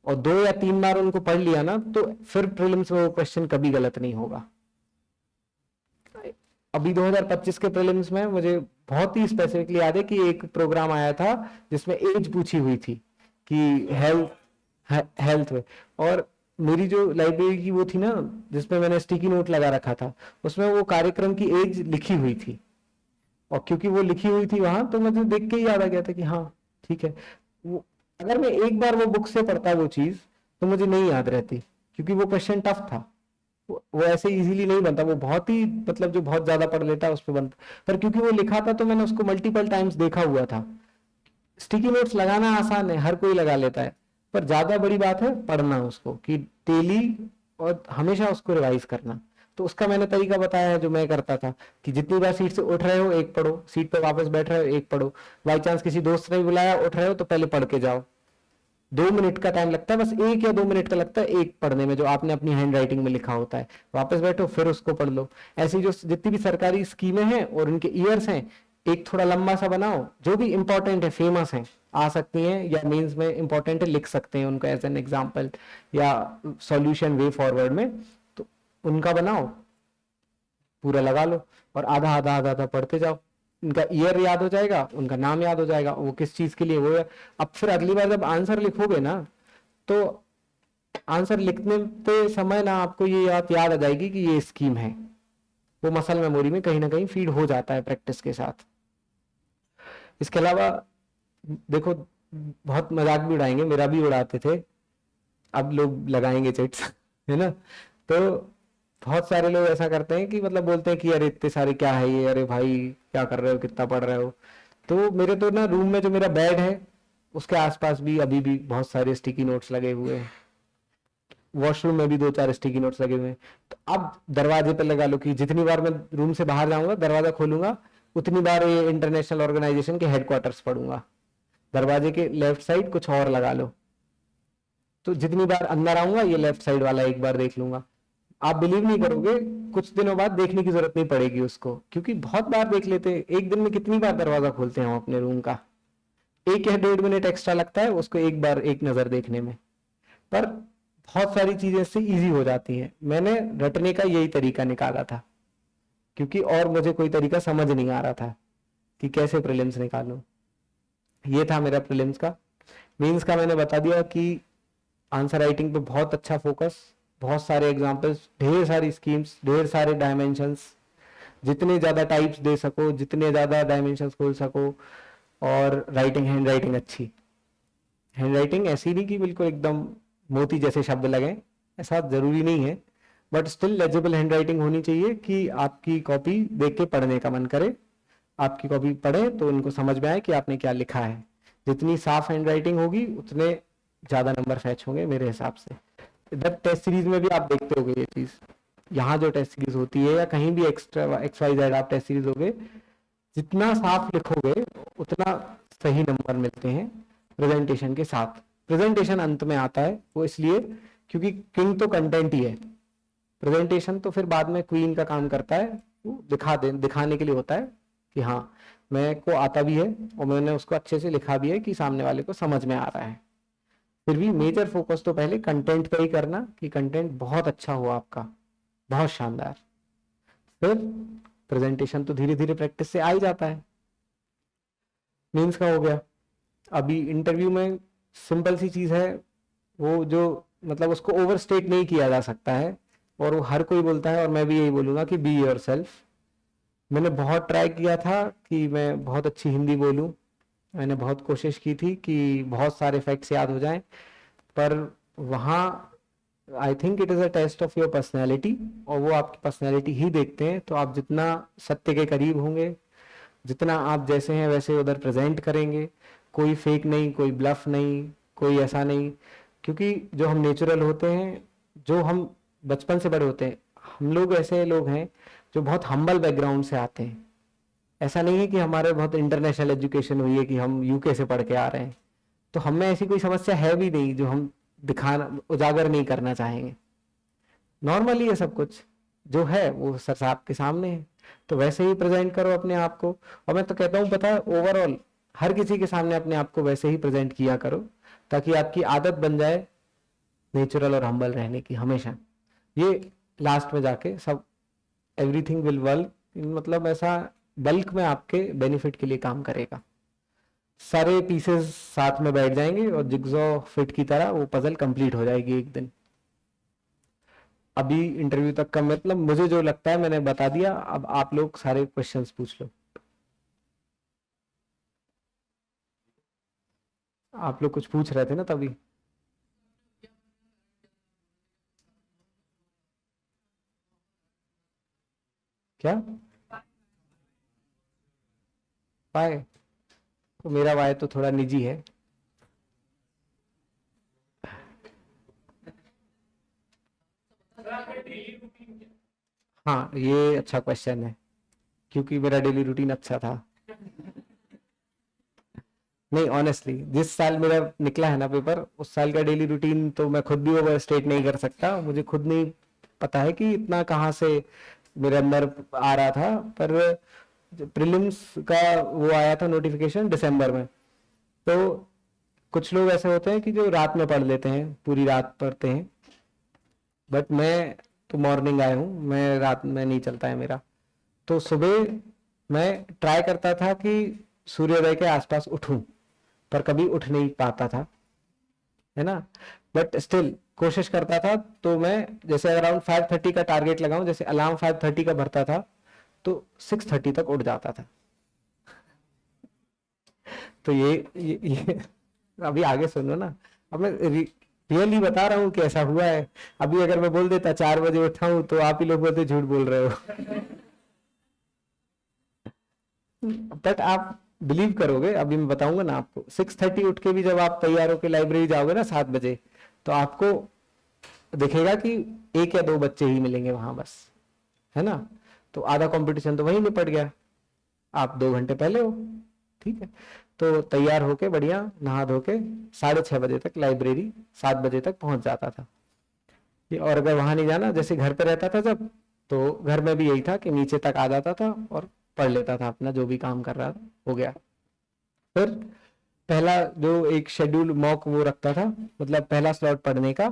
[SPEAKER 1] और 2 या 3 बार उनको पढ़ लिया ना तो फिर प्रीलिम्स में वो क्वेश्चन कभी गलत नहीं होगा। अभी 2025 के प्रीलिम्स में मुझे बहुत ही स्पेसिफिकली याद है कि एक प्रोग्राम आया था जिसमें एज पूछी हुई थी कि हेल्थ में। और मेरी जो लाइब्रेरी की वो थी ना जिसमें मैंने स्टिकी नोट लगा रखा था उसमें वो कार्यक्रम की एज लिखी हुई थी। और क्योंकि वो लिखी हुई थी वहां तो मुझे देख के ही याद आ गया था कि हाँ ठीक है। वो अगर मैं एक बार वो बुक से पढ़ता वो चीज तो मुझे नहीं याद रहती क्योंकि वो क्वेश्चन टफ था। वो ऐसे इजीली नहीं बनता। वो बहुत ही मतलब जो बहुत ज्यादा पढ़ लेता है उस पर बनता। पर क्योंकि वो लिखा था तो मैंने उसको मल्टीपल टाइम्स देखा हुआ था। स्टिकी नोट्स लगाना आसान है हर कोई लगा लेता है पर ज्यादा बड़ी बात है पढ़ना उसको कि डेली और हमेशा उसको रिवाइज करना। तो उसका मैंने तरीका बताया है जो मैं करता था कि जितनी बार सीट से उठ रहे हो एक पढ़ो सीट पे वापस बैठ रहे हो एक पढ़ो। बाई चांस किसी दोस्त ने बुलाया उठ रहे हो तो पहले पढ़ के जाओ। 2 मिनट का टाइम लगता है बस 1 या 2 मिनट का लगता है एक पढ़ने में जो आपने अपनी हैंड राइटिंग में लिखा होता है। वापस बैठो फिर उसको पढ़ लो। ऐसी जो जितनी भी सरकारी स्कीमें हैं और उनके ईयर्स हैं एक थोड़ा लंबा सा बनाओ जो भी इंपॉर्टेंट है फेमस है आ सकती हैं या मीन्स में इंपॉर्टेंट है लिख सकते हैं उनको एज एन एग्जाम्पल या सॉल्यूशन वे फॉरवर्ड में। तो उनका बनाओ पूरा लगा लो और आधा आधा आधा आधा पढ़ते जाओ। उनका ईयर याद हो जाएगा उनका नाम याद हो जाएगा वो किस चीज के लिए वो है। अब फिर अगली बार जब आंसर लिखोगे ना तो आंसर लिखने के समय ना आपको ये याद आ जाएगी कि ये स्कीम है। वो मसल मेमोरी में कहीं ना कहीं फीड हो जाता है प्रैक्टिस के साथ। इसके अलावा देखो बहुत मजाक भी उड़ाएंगे मेरा भी उड़ाते थे अब लोग लगाएंगे चिट्स है ना। तो बहुत सारे लोग ऐसा करते हैं कि मतलब बोलते हैं कि अरे इतने सारे क्या है ये अरे भाई क्या कर रहे हो कितना पढ़ रहे हो। तो मेरे तो ना रूम में जो मेरा बेड है उसके आसपास भी अभी भी बहुत सारे स्टिकी नोट्स लगे हुए हैं, वॉशरूम में भी 2-4 स्टिकी नोट्स लगे हुए हैं। तो अब दरवाजे पे लगा लो कि जितनी बार मैं रूम से बाहर जाऊंगा, दरवाजा खोलूंगा, उतनी बार ये इंटरनेशनल ऑर्गेनाइजेशन के हेडक्वार्टर्स पढ़ूंगा। दरवाजे के लेफ्ट साइड कुछ और लगा लो, तो जितनी बार अंदर आऊंगा ये लेफ्ट साइड वाला एक बार देख लूंगा। आप बिलीव नहीं करोगे, कुछ दिनों बाद देखने की जरूरत नहीं पड़ेगी उसको, क्योंकि बहुत बार देख लेते हैं। एक दिन में कितनी बार दरवाजा खोलते हैं हम अपने रूम का, 1 या 1.5 मिनट एक्स्ट्रा लगता है उसको एक बार एक नजर देखने में। पर बहुत सारी चीजें इससे इजी हो जाती हैं। मैंने रटने का यही तरीका निकाला था, क्योंकि और मुझे कोई तरीका समझ नहीं आ रहा था कि कैसे प्रीलिम्स निकालूं। ये था मेरा प्रीलिम्स का। मेंस का मैंने बता दिया कि आंसर राइटिंग पे बहुत अच्छा फोकस, बहुत सारे एग्जांपल्स, ढेर सारी स्कीम्स, ढेर सारे डायमेंशंस, जितने ज्यादा टाइप्स दे सको, जितने ज्यादा डायमेंशंस खोल सको। और राइटिंग, हैंड राइटिंग अच्छी, हैंड राइटिंग ऐसी नहीं कि बिल्कुल एकदम मोती जैसे शब्द लगे, ऐसा जरूरी नहीं है, but still legible hand writing होनी चाहिए कि आपकी कॉपी देख के पढ़ने का मन करे। आपकी कॉपी पढ़े तो उनको समझ में आए कि आपने क्या लिखा है। जितनी साफ हैंड राइटिंग होगी उतने ज्यादा नंबर फैच होंगे मेरे हिसाब से। इधर टेस्ट सीरीज में भी आप देखते होगे ये चीज, यहाँ जो टेस्ट सीरीज होती है या कहीं भी एक्स्ट्रा XYZ आप टेस्ट सीरीज होगे, जितना साफ लिखोगे उतना सही नंबर मिलते हैं प्रेजेंटेशन के साथ। प्रेजेंटेशन अंत में आता है, वो इसलिए क्योंकि किंग तो कंटेंट ही है, प्रेजेंटेशन तो फिर बाद में क्वीन का काम करता है, वो दिखाने के लिए होता है कि हाँ मैं को आता भी है और मैंने उसको अच्छे से लिखा भी है कि सामने वाले को समझ में आ रहा है। फिर भी मेजर फोकस तो पहले कंटेंट पे ही करना कि कंटेंट बहुत अच्छा हो आपका, बहुत शानदार। फिर प्रेजेंटेशन तो धीरे धीरे प्रैक्टिस से आ ही जाता है। मीन्स का हो गया। अभी इंटरव्यू में सिंपल सी चीज है, वो जो मतलब उसको ओवरस्टेट नहीं किया जा सकता है, और वो हर कोई बोलता है और मैं भी यही बोलूंगा कि बी योरसेल्फ। मैंने बहुत ट्राई किया था कि मैं बहुत अच्छी हिंदी बोलूं, मैंने बहुत कोशिश की थी कि बहुत सारे फैक्ट्स याद हो जाएं, पर वहाँ I think it is a test of your personality, और वो आपकी पर्सनैलिटी ही देखते हैं। तो आप जितना सत्य के करीब होंगे, जितना आप जैसे हैं वैसे उधर प्रेजेंट करेंगे, कोई फेक नहीं, कोई ब्लफ नहीं, कोई ऐसा नहीं, क्योंकि जो हम नेचुरल होते हैं, जो हम बचपन से बड़े होते हैं, हम लोग ऐसे लोग हैं जो बहुत हम्बल बैकग्राउंड से आते हैं। ऐसा नहीं है कि हमारे बहुत इंटरनेशनल एजुकेशन हुई है कि हम यूके से पढ़ के आ रहे हैं, तो हमें ऐसी कोई समस्या है भी नहीं जो हम दिखाना, उजागर नहीं करना चाहेंगे। नॉर्मली ये सब कुछ जो है वो सर साहब के सामने है, तो वैसे ही प्रेजेंट करो अपने आप को। और मैं तो कहता हूँ, पता है, ओवरऑल हर किसी के सामने अपने आप को वैसे ही प्रेजेंट किया करो, ताकि आपकी आदत बन जाए नेचुरल और हम्बल रहने की हमेशा। ये लास्ट में जाके सब एवरीथिंग विल वर्क, मतलब ऐसा बल्क में आपके बेनिफिट के लिए काम करेगा। सारे पीसेस साथ में बैठ जाएंगे और जिग्जॉ फिट की तरह वो पजल कंप्लीट हो जाएगी एक दिन। अभी इंटरव्यू तक का मतलब मुझे जो लगता है मैंने बता दिया। अब आप लोग सारे क्वेश्चंस पूछ लो। आप लोग कुछ पूछ रहे थे ना तभी। क्या वाय? तो मेरा वाय तो थोड़ा निजी है। हाँ, ये अच्छा क्वेश्चन है, क्योंकि मेरा डेली रूटीन अच्छा था। नहीं, ऑनेस्टली जिस साल मेरा निकला है ना पेपर, उस साल का डेली रूटीन तो मैं खुद भी ओवर स्टेट नहीं कर सकता। मुझे खुद नहीं पता है कि इतना कहाँ से मेरे अंदर आ रहा था। पर प्रीलिम्स का वो आया था नोटिफिकेशन दिसंबर में, तो कुछ लोग ऐसे होते हैं कि जो रात में पढ़ लेते हैं, पूरी रात पढ़ते हैं, बट मैं तो मॉर्निंग आया हूँ, मैं रात में नहीं चलता है मेरा। तो सुबह मैं ट्राई करता था कि सूर्योदय के आसपास उठूं, पर कभी उठ नहीं पाता था, है ना। बट स्टिल कोशिश करता था। तो मैं जैसे अराउंड 5:30 का टारगेट लगाऊं, जैसे अलार्म 5:30 का भरता था, तो 6:30 तक उठ जाता था। तो ये अभी आगे सुनो ना। अब मैं रियली बता रहा हूँ कि ऐसा हुआ है। अभी अगर मैं बोल देता 4 बजे उठा हूँ तो आप ही लोग बोलते झूठ बोल रहे हो। बट आप बिलीव करोगे, अभी मैं बताऊंगा ना आपको, 6:30 उठ के भी जब आप तैयार होकर लाइब्रेरी जाओगे ना 7 बजे, तो आपको दिखेगा कि 1 या 2 बच्चे ही मिलेंगे वहां बस, है ना। तो आधा कंपटीशन तो वहीं निपट गया, आप 2 घंटे पहले हो, ठीक है। तो तैयार होके बढ़िया नहा धो के 6:30 बजे तक लाइब्रेरी 7 बजे तक पहुंच जाता था। और अगर वहां नहीं जाना, जैसे घर पे रहता था जब, तो घर में भी यही था कि नीचे तक आ जाता था और पढ़ लेता था अपना जो भी काम कर रहा था, हो गया। फिर पहला जो एक शेड्यूल मॉक वो रखता था, मतलब पहला स्लॉट पढ़ने का,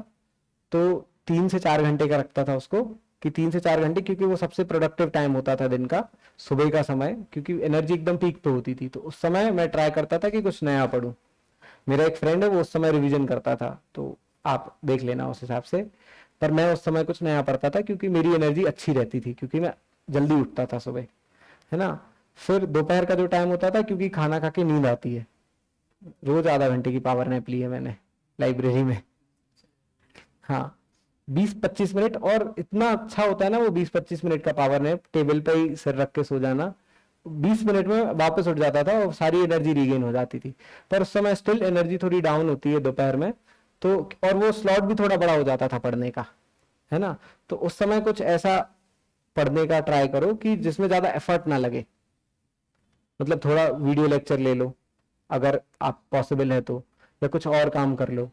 [SPEAKER 1] तो 3 से 4 घंटे का रखता था उसको, कि 3 से 4 घंटे, क्योंकि वो सबसे प्रोडक्टिव टाइम होता था दिन का, सुबह का समय, क्योंकि एनर्जी एकदम पीक पे होती थी। तो उस समय मैं ट्राई करता था कि कुछ नया पढूं। मेरा एक फ्रेंड है वो उस समय रिवीजन करता था, तो आप देख लेना उस हिसाब से। पर मैं उस समय कुछ नया पढ़ता था क्योंकि मेरी एनर्जी अच्छी रहती थी, क्योंकि मैं जल्दी उठता था सुबह, है ना। फिर दोपहर का जो टाइम होता था, क्योंकि खाना खा के नींद आती है, रोज आधा घंटे की पावर नैप ली है मैंने लाइब्रेरी में। हाँ, 20-25 मिनट, और इतना अच्छा होता है ना वो 20-25 मिनट का पावर नैप, टेबल पे ही सिर रख के सो जाना, 20 मिनट में वापस उठ जाता था और सारी एनर्जी रीगेन हो जाती थी। पर उस समय स्टिल एनर्जी थोड़ी डाउन होती है दोपहर में, तो और वो स्लॉट भी थोड़ा बड़ा हो जाता था पढ़ने का, है ना। तो उस समय कुछ ऐसा पढ़ने का ट्राई करो कि जिसमें ज्यादा एफर्ट ना लगे, मतलब थोड़ा वीडियो लेक्चर ले लो अगर आप पॉसिबल है तो, या कुछ और काम कर लो।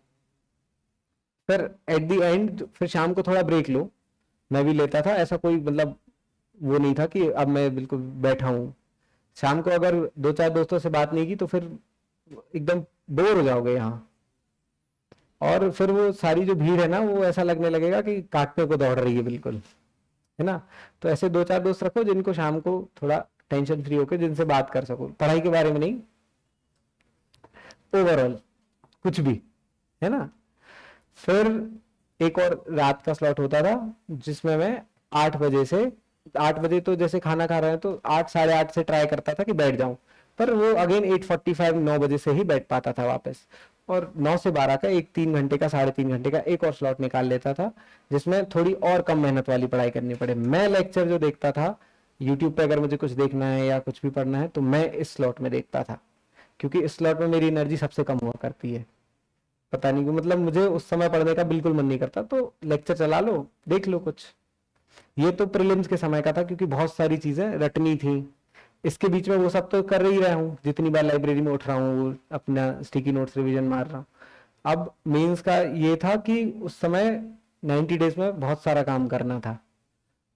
[SPEAKER 1] फिर एट द एंड फिर शाम को थोड़ा ब्रेक लो, मैं भी लेता था, ऐसा कोई मतलब वो नहीं था कि अब मैं बिल्कुल बैठा हूँ। शाम को अगर 2-4 दोस्तों से बात नहीं की तो फिर एकदम बोर हो जाओगे यहाँ, और फिर वो सारी जो भीड़ है ना, वो ऐसा लगने लगेगा कि काटने को दौड़ रही है बिल्कुल, है ना। तो ऐसे 2-4 दोस्त रखो जिनको शाम को थोड़ा टेंशन फ्री होकर जिनसे बात कर सको, पढ़ाई के बारे में नहीं, ओवरऑल कुछ भी, है ना। फिर एक और रात का स्लॉट होता था जिसमें मैं 8 बजे से, 8 बजे तो जैसे खाना खा रहे हैं तो 8, 8:30 से ट्राई करता था कि बैठ जाऊं, पर वो अगेन 8:45, 9 बजे से ही बैठ पाता था वापस। और 9 से 12 का एक 3 घंटे का, 3.5 घंटे का एक और स्लॉट निकाल लेता था, जिसमें थोड़ी और कम मेहनत वाली पढ़ाई करनी पड़े। मैं लेक्चर जो देखता था यूट्यूब पे, अगर मुझे कुछ देखना है या कुछ भी पढ़ना है तो मैं इस स्लॉट में देखता था, क्योंकि इस स्लॉट में मेरी एनर्जी सबसे कम हुआ करती है। पता नहीं क्यों, मतलब मुझे उस समय पढ़ने का बिल्कुल मन नहीं करता, तो लेक्चर चला लो, देख लो कुछ। ये तो प्रीलिम्स के समय का था, क्योंकि बहुत सारी चीजें रटनी थी। इसके बीच में वो सब तो कर ही रहा हूँ, जितनी बार लाइब्रेरी में उठ रहा हूँ वो अपना स्टिकी नोट्स रिवीजन मार रहा हूँ। अब मेंस का ये था कि उस समय 90 डेज में बहुत सारा काम करना था,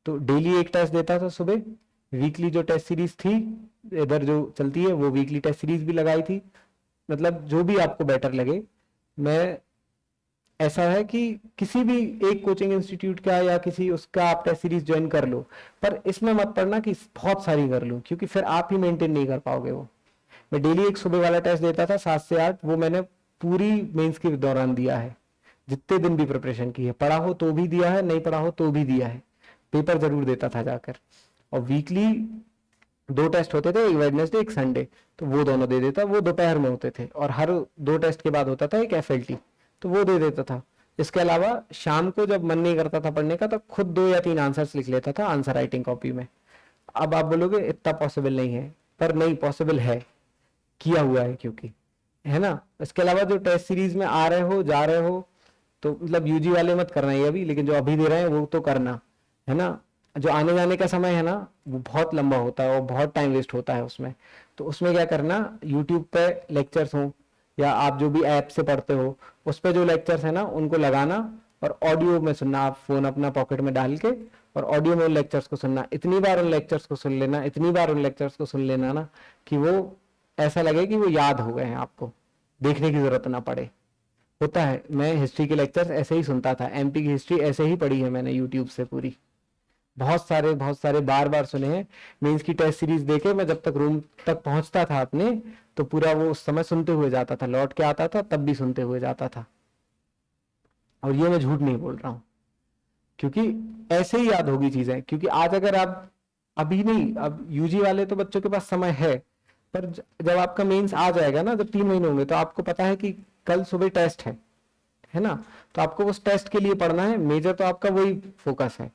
[SPEAKER 1] तो डेली एक टेस्ट देता था सुबह, वीकली जो टेस्ट सीरीज थी इधर जो चलती है वो वीकली टेस्ट सीरीज भी लगाई थी। मतलब जो भी आपको बेटर लगे। मैं, ऐसा है कि किसी भी एक कोचिंग इंस्टीट्यूट का या किसी उसका आप टेस्ट सीरीज ज्वाइन कर लो, पर इसमें मत पढ़ना कि बहुत सारी कर लो, क्योंकि फिर आप ही मेंटेन नहीं कर पाओगे वो। मैं डेली एक सुबह वाला टेस्ट देता था 7 से 8, वो मैंने पूरी मेंस के दौरान दिया है, जितने दिन भी प्रिपरेशन की है, पढ़ा हो तो भी दिया है, नहीं पढ़ा हो तो भी दिया है, पेपर जरूर देता था जाकर। और वीकली 2 टेस्ट होते थे, एक वेडनेसडे एक संडे, तो वो दोनों दे देता, वो दोपहर में होते थे, और हर 2 टेस्ट के बाद होता था एक एफएलटी, तो वो दे देता था। इसके अलावा शाम को जब मन नहीं करता था पढ़ने का, तो खुद 2 या 3 आंसर्स लिख लेता था आंसर राइटिंग कॉपी में। अब आप बोलोगे इतना पॉसिबल नहीं है, पर नहीं, पॉसिबल है, किया हुआ है, क्योंकि, है ना। इसके अलावा जो टेस्ट सीरीज में आ रहे हो जा रहे हो, तो मतलब यूजी वाले मत करना ये अभी, लेकिन जो अभी दे रहे हैं वो तो करना, है ना। जो आने जाने का समय है ना, वो बहुत लंबा होता है और बहुत टाइम वेस्ट होता है उसमें। तो उसमें क्या करना, यूट्यूब पे लेक्चर्स हो या आप जो भी ऐप से पढ़ते हो, उस पे जो लेक्चर्स है ना उनको लगाना, और ऑडियो में सुनना, आप फोन अपना पॉकेट में डाल के और ऑडियो में उन लेक्चर्स को सुनना। इतनी बार उन लेक्चर्स को सुन लेना, इतनी बार उन लेक्चर्स को सुन लेना ना, कि वो ऐसा लगे कि वो याद हो गए हैं, आपको देखने की जरूरत ना पड़े। होता है, मैं हिस्ट्री के लेक्चर्स ऐसे ही सुनता था, एमपी की हिस्ट्री ऐसे ही पढ़ी है मैंने यूट्यूब से पूरी, बहुत सारे बार बार सुने हैं। मेंस की टेस्ट सीरीज देके मैं जब तक रूम तक पहुंचता था अपने, तो पूरा वो उस समय सुनते हुए जाता था, लौट के आता था तब भी सुनते हुए जाता था। और ये मैं झूठ नहीं बोल रहा हूँ, क्योंकि ऐसे ही याद होगी चीजें। क्योंकि आज अगर आप, अभी नहीं, अब यूजी वाले तो बच्चों के पास समय है, पर जब आपका मेंस आ जाएगा ना, जब 3 महीने होंगे, तो आपको पता है कि कल सुबह टेस्ट है ना। तो आपको उस टेस्ट के लिए पढ़ना है, मेजर तो आपका वही फोकस है।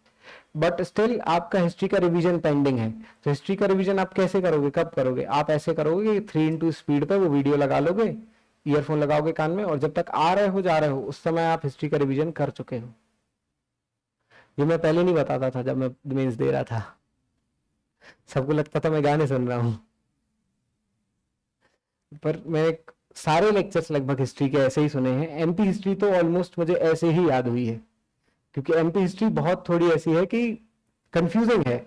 [SPEAKER 1] बट स्टिल आपका हिस्ट्री का रिवीजन पेंडिंग है। तो हिस्ट्री का रिवीजन आप कैसे करोगे, कब करोगे? आप ऐसे करोगे कि 3x स्पीड पे वो वीडियो लगा लोगे, ईयरफोन लगाओगे कान में, और जब तक आ रहे हो जा रहे हो उस समय आप हिस्ट्री का रिवीजन कर चुके हो। ये मैं पहले नहीं बताता था जब मैं मेंस दे रहा था, सबको लगता था मैं गाने सुन रहा हूँ, पर मैं सारे लेक्चर्स लगभग हिस्ट्री के ऐसे ही सुने हैं। एमपी हिस्ट्री तो ऑलमोस्ट मुझे ऐसे ही याद हुई है, क्योंकि एमपी हिस्ट्री बहुत थोड़ी ऐसी है कि कंफ्यूजिंग है,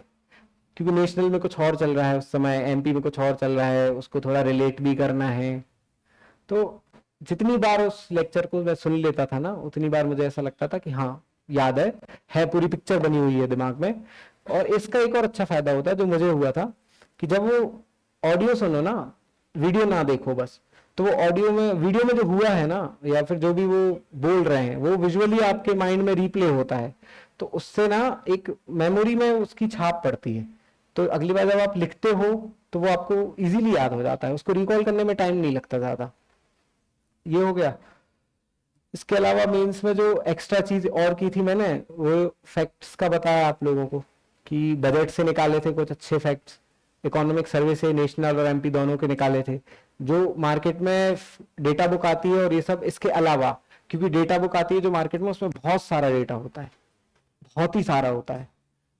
[SPEAKER 1] क्योंकि नेशनल में कुछ और चल रहा है उस समय, एमपी में कुछ और चल रहा है, उसको थोड़ा रिलेट भी करना है। तो जितनी बार उस लेक्चर को मैं सुन लेता था ना, उतनी बार मुझे ऐसा लगता था कि हाँ याद है पूरी पिक्चर बनी हुई है दिमाग में। और इसका एक और अच्छा फायदा होता है जो मुझे हुआ था, कि जब वो ऑडियो सुनो ना, वीडियो ना देखो बस, तो वो ऑडियो में, वीडियो में जो हुआ है ना, या फिर जो भी वो बोल रहे हैं, वो विजुअली आपके माइंड में रिप्ले होता है, तो उससे ना एक मेमोरी में उसकी छाप पड़ती है। तो अगली बार जब आप लिखते हो तो वो आपको इजीली याद हो जाता है, उसको रिकॉल करने में टाइम नहीं लगता ज्यादा। ये हो गया। इसके अलावा मेंस में जो एक्स्ट्रा चीज और की थी मैंने, वो फैक्ट्स का बताया आप लोगों को, कि बजट से निकाले थे कुछ अच्छे फैक्ट्स, इकोनॉमिक सर्वे से नेशनल और एमपी दोनों के निकाले थे, जो मार्केट में डेटा बुक आती है और ये सब। इसके अलावा क्योंकि डेटा बुक आती है जो मार्केट में, उसमें बहुत सारा डेटा होता है, बहुत ही सारा होता है,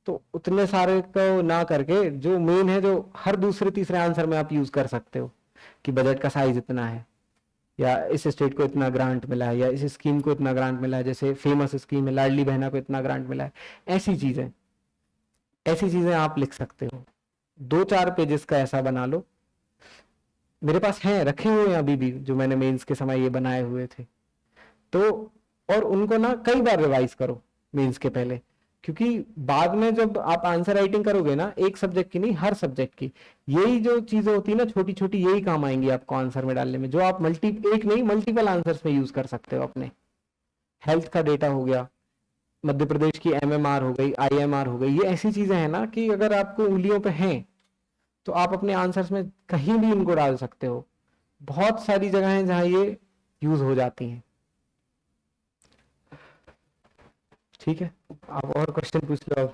[SPEAKER 1] तो उतने सारे को ना करके जो मेन है, जो हर दूसरे तीसरे आंसर में आप यूज कर सकते हो, कि बजट का साइज इतना है, या इस स्टेट को इतना ग्रांट मिला है, या इस स्कीम को इतना ग्रांट मिला है, जैसे फेमस स्कीम है लाडली बहना को इतना ग्रांट मिला है, ऐसी चीजें आप लिख सकते हो। 2-4 पेजेस का ऐसा बना लो, मेरे पास हैं, रखे हुए हैं अभी भी, जो मैंने मेंस के समय ये बनाए हुए थे। तो और उनको ना कई बार रिवाइज करो मेंस के पहले, क्योंकि बाद में जब आप आंसर राइटिंग करोगे ना, एक सब्जेक्ट की नहीं, हर सब्जेक्ट की यही जो चीजें होती है ना, छोटी छोटी, यही काम आएंगी आपको आंसर में डालने में, जो आप एक नहीं मल्टीपल आंसर्स में यूज कर सकते हो अपने। हेल्थ का डेटा हो गया, मध्य प्रदेश की एमएमआर हो गई, आईएमआर हो गई, ये ऐसी चीजें हैं ना कि अगर आपको उंगलियों पे हैं तो आप अपने आंसर्स में कहीं भी इनको डाल सकते हो। बहुत सारी जगह हैं जहां ये यूज हो जाती हैं। ठीक है, आप और क्वेश्चन पूछ लो।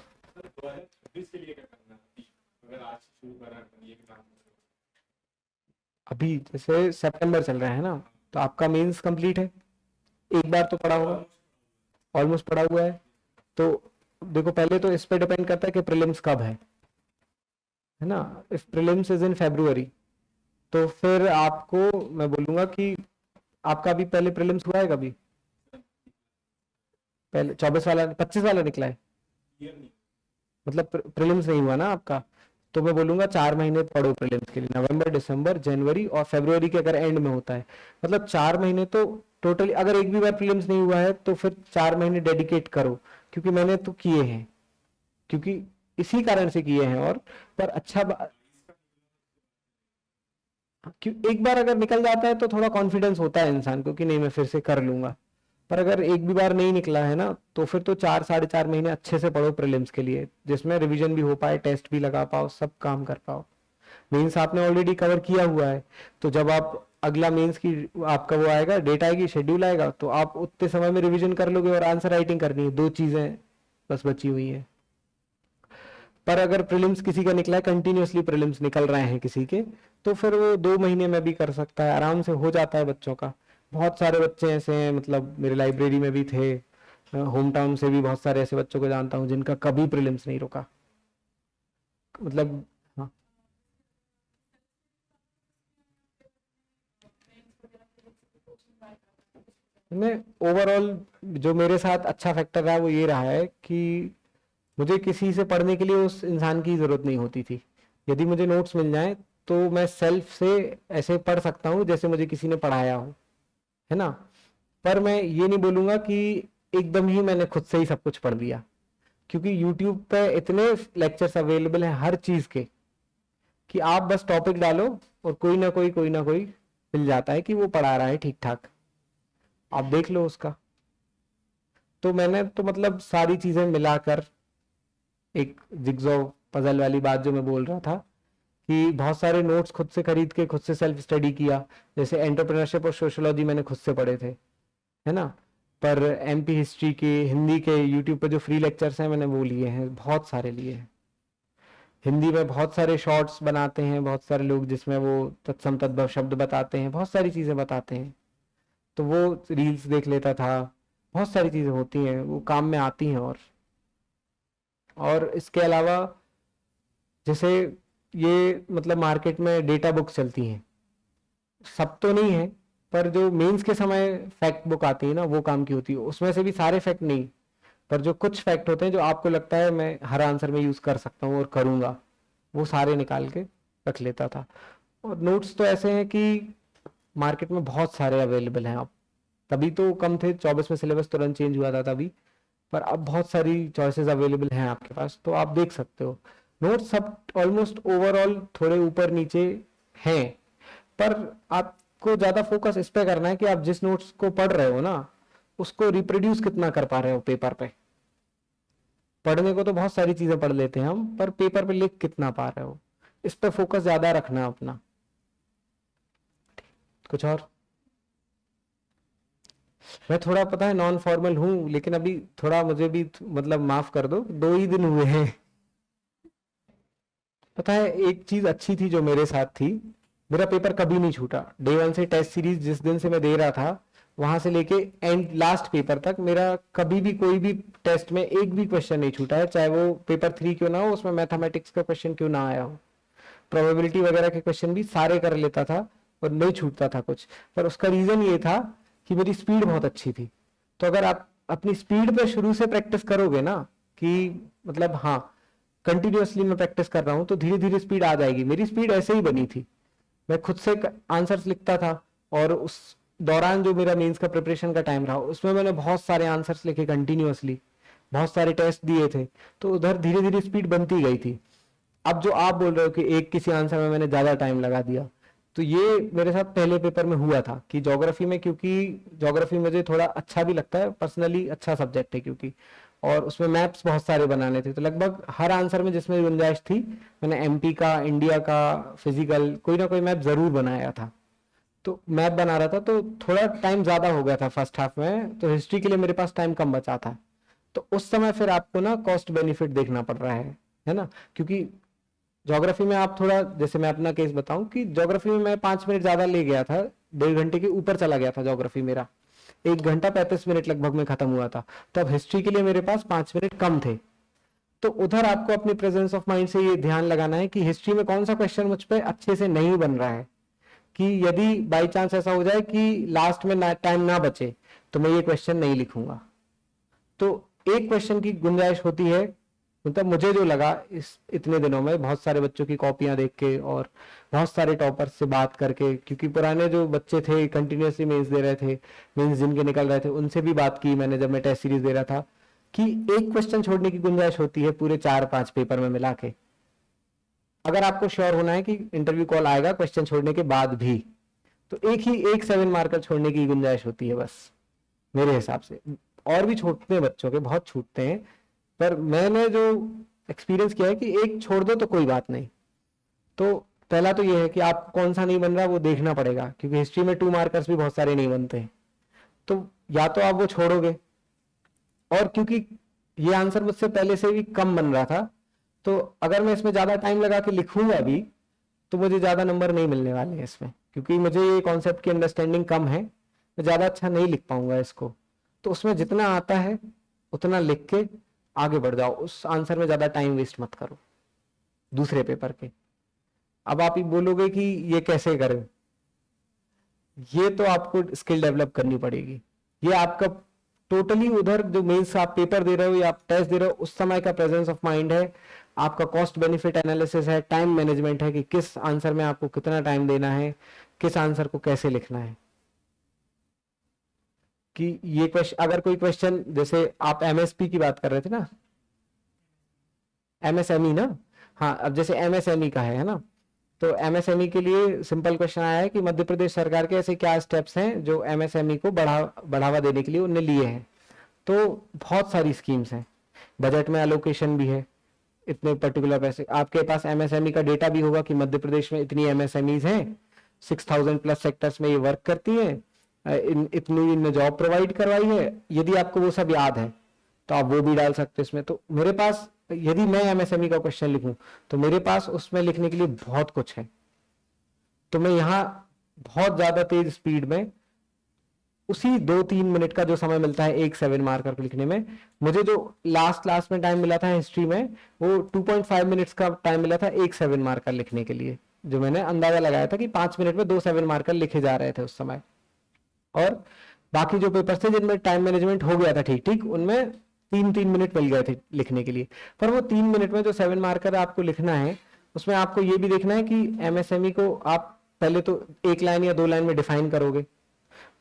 [SPEAKER 1] अभी जैसे सितंबर चल रहा है ना, तो आपका मेंस कंप्लीट है, एक बार तो पढ़ा होगा, ऑलमोस्ट पढ़ा हुआ है। तो देखो, पहले तो इस पे डिपेंड करता है कि प्रीलिम्स कब है ना। If prelims is in February, तो फिर आपको मैं बोलूंगा कि आपका अभी पहले प्रीलिम्स हुआ है कभी? पहले 24 वाला, 25 वाला निकला है, मतलब प्रीलिम्स नहीं हुआ ना आपका। तो मैं बोलूंगा 4 महीने पढ़ो प्रीलिम्स के लिए, नवंबर, दिसंबर, जनवरी और फरवरी के अगर एंड में होता है, मतलब 4 महीने तो टोटली। अगर एक भी बार प्रीलिम्स नहीं हुआ है तो फिर 4 महीने डेडिकेट करो, क्योंकि मैंने तो किए हैं, क्योंकि इसी कारण से किए हैं। और पर अच्छा क्यों, एक बार अगर निकल जाता है तो थोड़ा कॉन्फिडेंस होता है इंसान को कि नहीं मैं फिर से कर लूंगा। पर अगर एक भी बार नहीं निकला है ना, तो फिर तो 4-4.5 महीने अच्छे से पढ़ो प्रीलिम्स के लिए, जिसमें रिवीजन भी हो पाए, टेस्ट भी लगा पाओ, सब काम कर पाओ। मेंस आपने ऑलरेडी कवर किया हुआ है, तो जब आप अगला मेंस की आपका वो आएगा, डेट आएगी, शेड्यूल आएगा, तो आप उतने समय में रिवीजन कर लोगे और आंसर राइटिंग करनी है। 2 चीजें बस बची हुई है। पर अगर प्रीलिम्स किसी का निकला है, कंटिन्यूअसली प्रीलिम्स निकल रहे हैं किसी के, तो फिर वो 2 महीने में भी कर सकता है, आराम से हो जाता है बच्चों का। बहुत सारे बच्चे ऐसे हैं, मतलब मेरे लाइब्रेरी में भी थे, होम टाउन से भी बहुत सारे ऐसे बच्चों को जानता हूँ जिनका कभी प्रीलिम्स नहीं रुका, मतलब। हाँ, मैं ओवरऑल जो मेरे साथ अच्छा फैक्टर रहा वो ये रहा है कि मुझे किसी से पढ़ने के लिए उस इंसान की जरूरत नहीं होती थी। यदि मुझे नोट्स मिल जाए तो मैं सेल्फ से ऐसे पढ़ सकता हूँ जैसे मुझे किसी ने पढ़ाया हो, है ना। पर मैं ये नहीं बोलूंगा कि एकदम ही मैंने खुद से ही सब कुछ पढ़ लिया, क्योंकि यूट्यूब पे इतने लेक्चर्स अवेलेबल हैं हर चीज के, कि आप बस टॉपिक डालो और कोई ना कोई मिल जाता है कि वो पढ़ा रहा है ठीक ठाक, आप देख लो उसका। तो मैंने तो मतलब सारी चीजें मिलाकर एक जिग्जॉ पजल वाली बात जो मैं बोल रहा था, कि बहुत सारे नोट्स खुद से खरीद के खुद से सेल्फ स्टडी किया, जैसे एंटरप्रेन्योरशिप और सोशियोलॉजी मैंने खुद से पढ़े थे, है ना। पर एमपी हिस्ट्री के, हिंदी के यूट्यूब पर जो फ्री लेक्चर्स हैं मैंने वो लिए हैं, बहुत सारे लिए हैं। हिंदी में बहुत सारे शॉर्ट्स बनाते हैं बहुत सारे लोग, जिसमें वो तत्सम तद्भव शब्द बताते हैं, बहुत सारी चीज़ें बताते हैं, तो वो रील्स देख लेता था। बहुत सारी चीज़ें होती हैं, वो काम में आती हैं। और इसके अलावा जैसे ये मतलब मार्केट में डेटा बुक्स चलती हैं, सब तो नहीं है, पर जो मेंस के समय फैक्ट बुक आती है ना, वो काम की होती है। उसमें से भी सारे फैक्ट नहीं, पर जो कुछ फैक्ट होते हैं जो आपको लगता है मैं हर आंसर में यूज़ कर सकता हूँ और करूँगा, वो सारे निकाल के रख लेता था। और नोट्स तो ऐसे हैं कि मार्केट में बहुत सारे अवेलेबल हैं अब, तभी तो कम थे, 24 में सिलेबस तुरंत चेंज हुआ था तभी, पर अब बहुत सारी चॉइसेस अवेलेबल हैं आपके पास, तो आप देख सकते हो। नोट्स सब ऑलमोस्ट ओवरऑल थोड़े ऊपर नीचे हैं, पर आपको ज़्यादा फोकस इस पे करना है कि आप जिस नोट्स को पढ़ रहे हो ना, उसको रिप्रोड्यूस कितना कर पा रहे हो पेपर पे। पढ़ने को तो बहुत सारी चीज़ें पढ़ लेते हैं हम, पर पेपर पे लिख कितना पा रहे हो, इस पे फोकस ज़्यादा रखना अपना। कुछ और? मैं थोड़ा पता है नॉन फॉर्मल हूँ, लेकिन अभी थोड़ा मुझे भी मतलब माफ कर दो, 2 ही दिन हुए हैं। पता है एक चीज अच्छी थी जो मेरे साथ थी, मेरा पेपर कभी नहीं छूटा। डे 1 से टेस्ट सीरीज जिस दिन से मैं दे रहा था, वहां से लेके एंड लास्ट पेपर तक मेरा कभी भी कोई भी टेस्ट में एक भी क्वेश्चन नहीं छूटा है, चाहे वो पेपर 3 क्यों ना हो, उसमें मैथमेटिक्स का क्वेश्चन क्यों ना आया हो। प्रोबेबिलिटी वगैरह के क्वेश्चन भी सारे कर लेता था और नहीं छूटता था कुछ। पर उसका रीजन ये था कि मेरी स्पीड बहुत अच्छी थी। तो अगर आप अपनी स्पीड पे शुरू से प्रैक्टिस करोगे ना, कि मतलब हाँ कंटिन्यूअसली मैं प्रैक्टिस कर रहा हूँ, तो धीरे धीरे स्पीड आ जाएगी। मेरी स्पीड ऐसे ही बनी थी, मैं खुद से आंसर्स लिखता था, और उस दौरान जो मेरा मेंस का प्रिपरेशन का टाइम रहा, उसमें मैंने बहुत सारे आंसर्स लिखे कंटिन्यूअसली, बहुत सारे टेस्ट दिए थे, तो उधर धीरे धीरे स्पीड बनती गई थी। अब जो आप बोल रहे हो कि एक किसी आंसर में मैंने ज्यादा टाइम लगा दिया, तो ये मेरे साथ पहले पेपर में हुआ था कि ज्योग्राफी में, क्योंकि ज्योग्राफी मुझे थोड़ा अच्छा भी लगता है पर्सनली, अच्छा सब्जेक्ट है क्योंकि, और उसमें मैप्स बहुत सारे बनाने थे, तो लगभग हर आंसर में जिसमें गुंजाइश थी मैंने एमपी का, इंडिया का, फिजिकल कोई ना कोई मैप जरूर बनाया था। तो मैप बना रहा था, तो थोड़ा टाइम ज्यादा हो गया था फर्स्ट हाफ में, तो हिस्ट्री के लिए मेरे पास टाइम कम बचा था। तो उस समय फिर आपको ना कॉस्ट बेनिफिट देखना पड़ रहा है ना, क्योंकि ज्योग्राफी में आप थोड़ा, जैसे मैं अपना केस बताऊं कि ज्योग्राफी में मैं 5 मिनट ज्यादा ले गया था, 1.5 घंटे के ऊपर चला गया था ज्योग्राफी मेरा, 1 घंटा 35 मिनट लगभग में खत्म हुआ था। तो अब हिस्ट्री के लिए मेरे पास 5 मिनट कम थे। तो उधर आपको अपनी प्रेजेंस ऑफ माइंड से ये ध्यान लगाना है कि हिस्ट्री में कौन सा क्वेश्चन मुझ पे अच्छे से नहीं बन रहा है, कि यदि बाई चांस ऐसा हो जाए कि लास्ट में टाइम ना बचे, तो मैं ये क्वेश्चन नहीं लिखूंगा। तो एक क्वेश्चन की गुंजाइश होती है, मतलब मुझे जो लगा इस इतने दिनों में बहुत सारे बच्चों की कॉपियां देख के और बहुत सारे टॉपर्स से बात करके, क्योंकि पुराने जो बच्चे थे कंटिन्यूअसली मेंस दे रहे थे, मेंस जिनके निकल रहे थे, उनसे भी बात की मैंने जब मैं टेस्ट सीरीज दे रहा था, कि एक क्वेश्चन छोड़ने की गुंजाइश होती है पूरे 4-5 पेपर में मिला के। अगर आपको श्योर होना है कि इंटरव्यू कॉल आएगा क्वेश्चन छोड़ने के बाद भी, तो एक 7 मार्कर छोड़ने की गुंजाइश होती है बस, मेरे हिसाब से। और भी छूटते हैं बच्चों के, बहुत छूटते हैं, पर मैंने जो एक्सपीरियंस किया है कि एक छोड़ दो तो कोई बात नहीं। तो पहला तो ये है कि आप कौन सा नहीं बन रहा वो देखना पड़ेगा, क्योंकि हिस्ट्री में 2 मार्कर्स भी बहुत सारे नहीं बनते हैं, तो या तो आप वो छोड़ोगे, और क्योंकि ये आंसर मुझसे पहले से भी कम बन रहा था, तो अगर मैं इसमें ज्यादा टाइम लगा के लिखूंगा भी, तो मुझे ज्यादा नंबर नहीं मिलने वाले हैं इसमें, क्योंकि मुझे ये कॉन्सेप्ट की अंडरस्टैंडिंग कम है, मैं ज्यादा अच्छा नहीं लिख पाऊंगा इसको। तो उसमें जितना आता है उतना लिख के आगे बढ़ जाओ, उस आंसर में ज्यादा टाइम वेस्ट मत करो दूसरे पेपर के। अब आप ही बोलोगे कि ये कैसे करें, ये तो आपको स्किल डेवलप करनी पड़ेगी। ये आपका टोटली उधर जो मेंस आप पेपर दे रहे हो या आप टेस्ट दे रहे हो, उस समय का प्रेजेंस ऑफ माइंड है, आपका कॉस्ट बेनिफिट एनालिसिस है, टाइम मैनेजमेंट है कि किस आंसर में आपको कितना टाइम देना है, किस आंसर को कैसे लिखना है। कि ये क्वेश्चन, अगर कोई क्वेश्चन, जैसे आप एमएसपी की बात कर रहे थे ना, एमएसएमई ना, हाँ, अब जैसे एमएसएमई का है ना, तो एमएसएमई के लिए सिंपल क्वेश्चन आया है कि मध्य प्रदेश सरकार के ऐसे क्या स्टेप्स हैं जो एमएसएमई को बढ़ावा देने के लिए उन्होंने लिए हैं। तो बहुत सारी स्कीम्स हैं, बजट में एलोकेशन भी है, इतने पर्टिकुलर पैसे, आपके पास एमएसएमई का डेटा भी होगा कि मध्य प्रदेश में इतनी एमएसएमईज हैं, 6000 प्लस सेक्टर्स में ये वर्क करती हैं, इतनी इनने जॉब प्रोवाइड करवाई है, यदि आपको वो सब याद है तो आप वो भी डाल सकते हो इसमें। तो मेरे पास यदि मैं एमएसएमई का क्वेश्चन लिखूं तो मेरे पास उसमें लिखने के लिए बहुत कुछ है, तो मैं यहाँ बहुत ज्यादा तेज स्पीड में उसी 2-3 मिनट का जो समय मिलता है एक 7 मार्कर को लिखने में, मुझे जो लास्ट में टाइम मिला था हिस्ट्री में वो 2.5 मिनट्स का टाइम मिला था एक 7 मार्कर लिखने के लिए, जो मैंने अंदाजा लगाया था कि 5 मिनट में 2 7 मार्कर लिखे जा रहे थे उस समय। और बाकी जो पेपर थे जिनमें टाइम मैनेजमेंट हो गया था ठीक ठीक, उनमें 3-3 मिनट मिल गए थे लिखने के लिए। पर वो 3 मिनट में जो 7 मार्कर आपको लिखना है उसमें आपको ये भी देखना है कि एमएसएमई को आप पहले तो 1 लाइन या 2 लाइन में डिफाइन करोगे,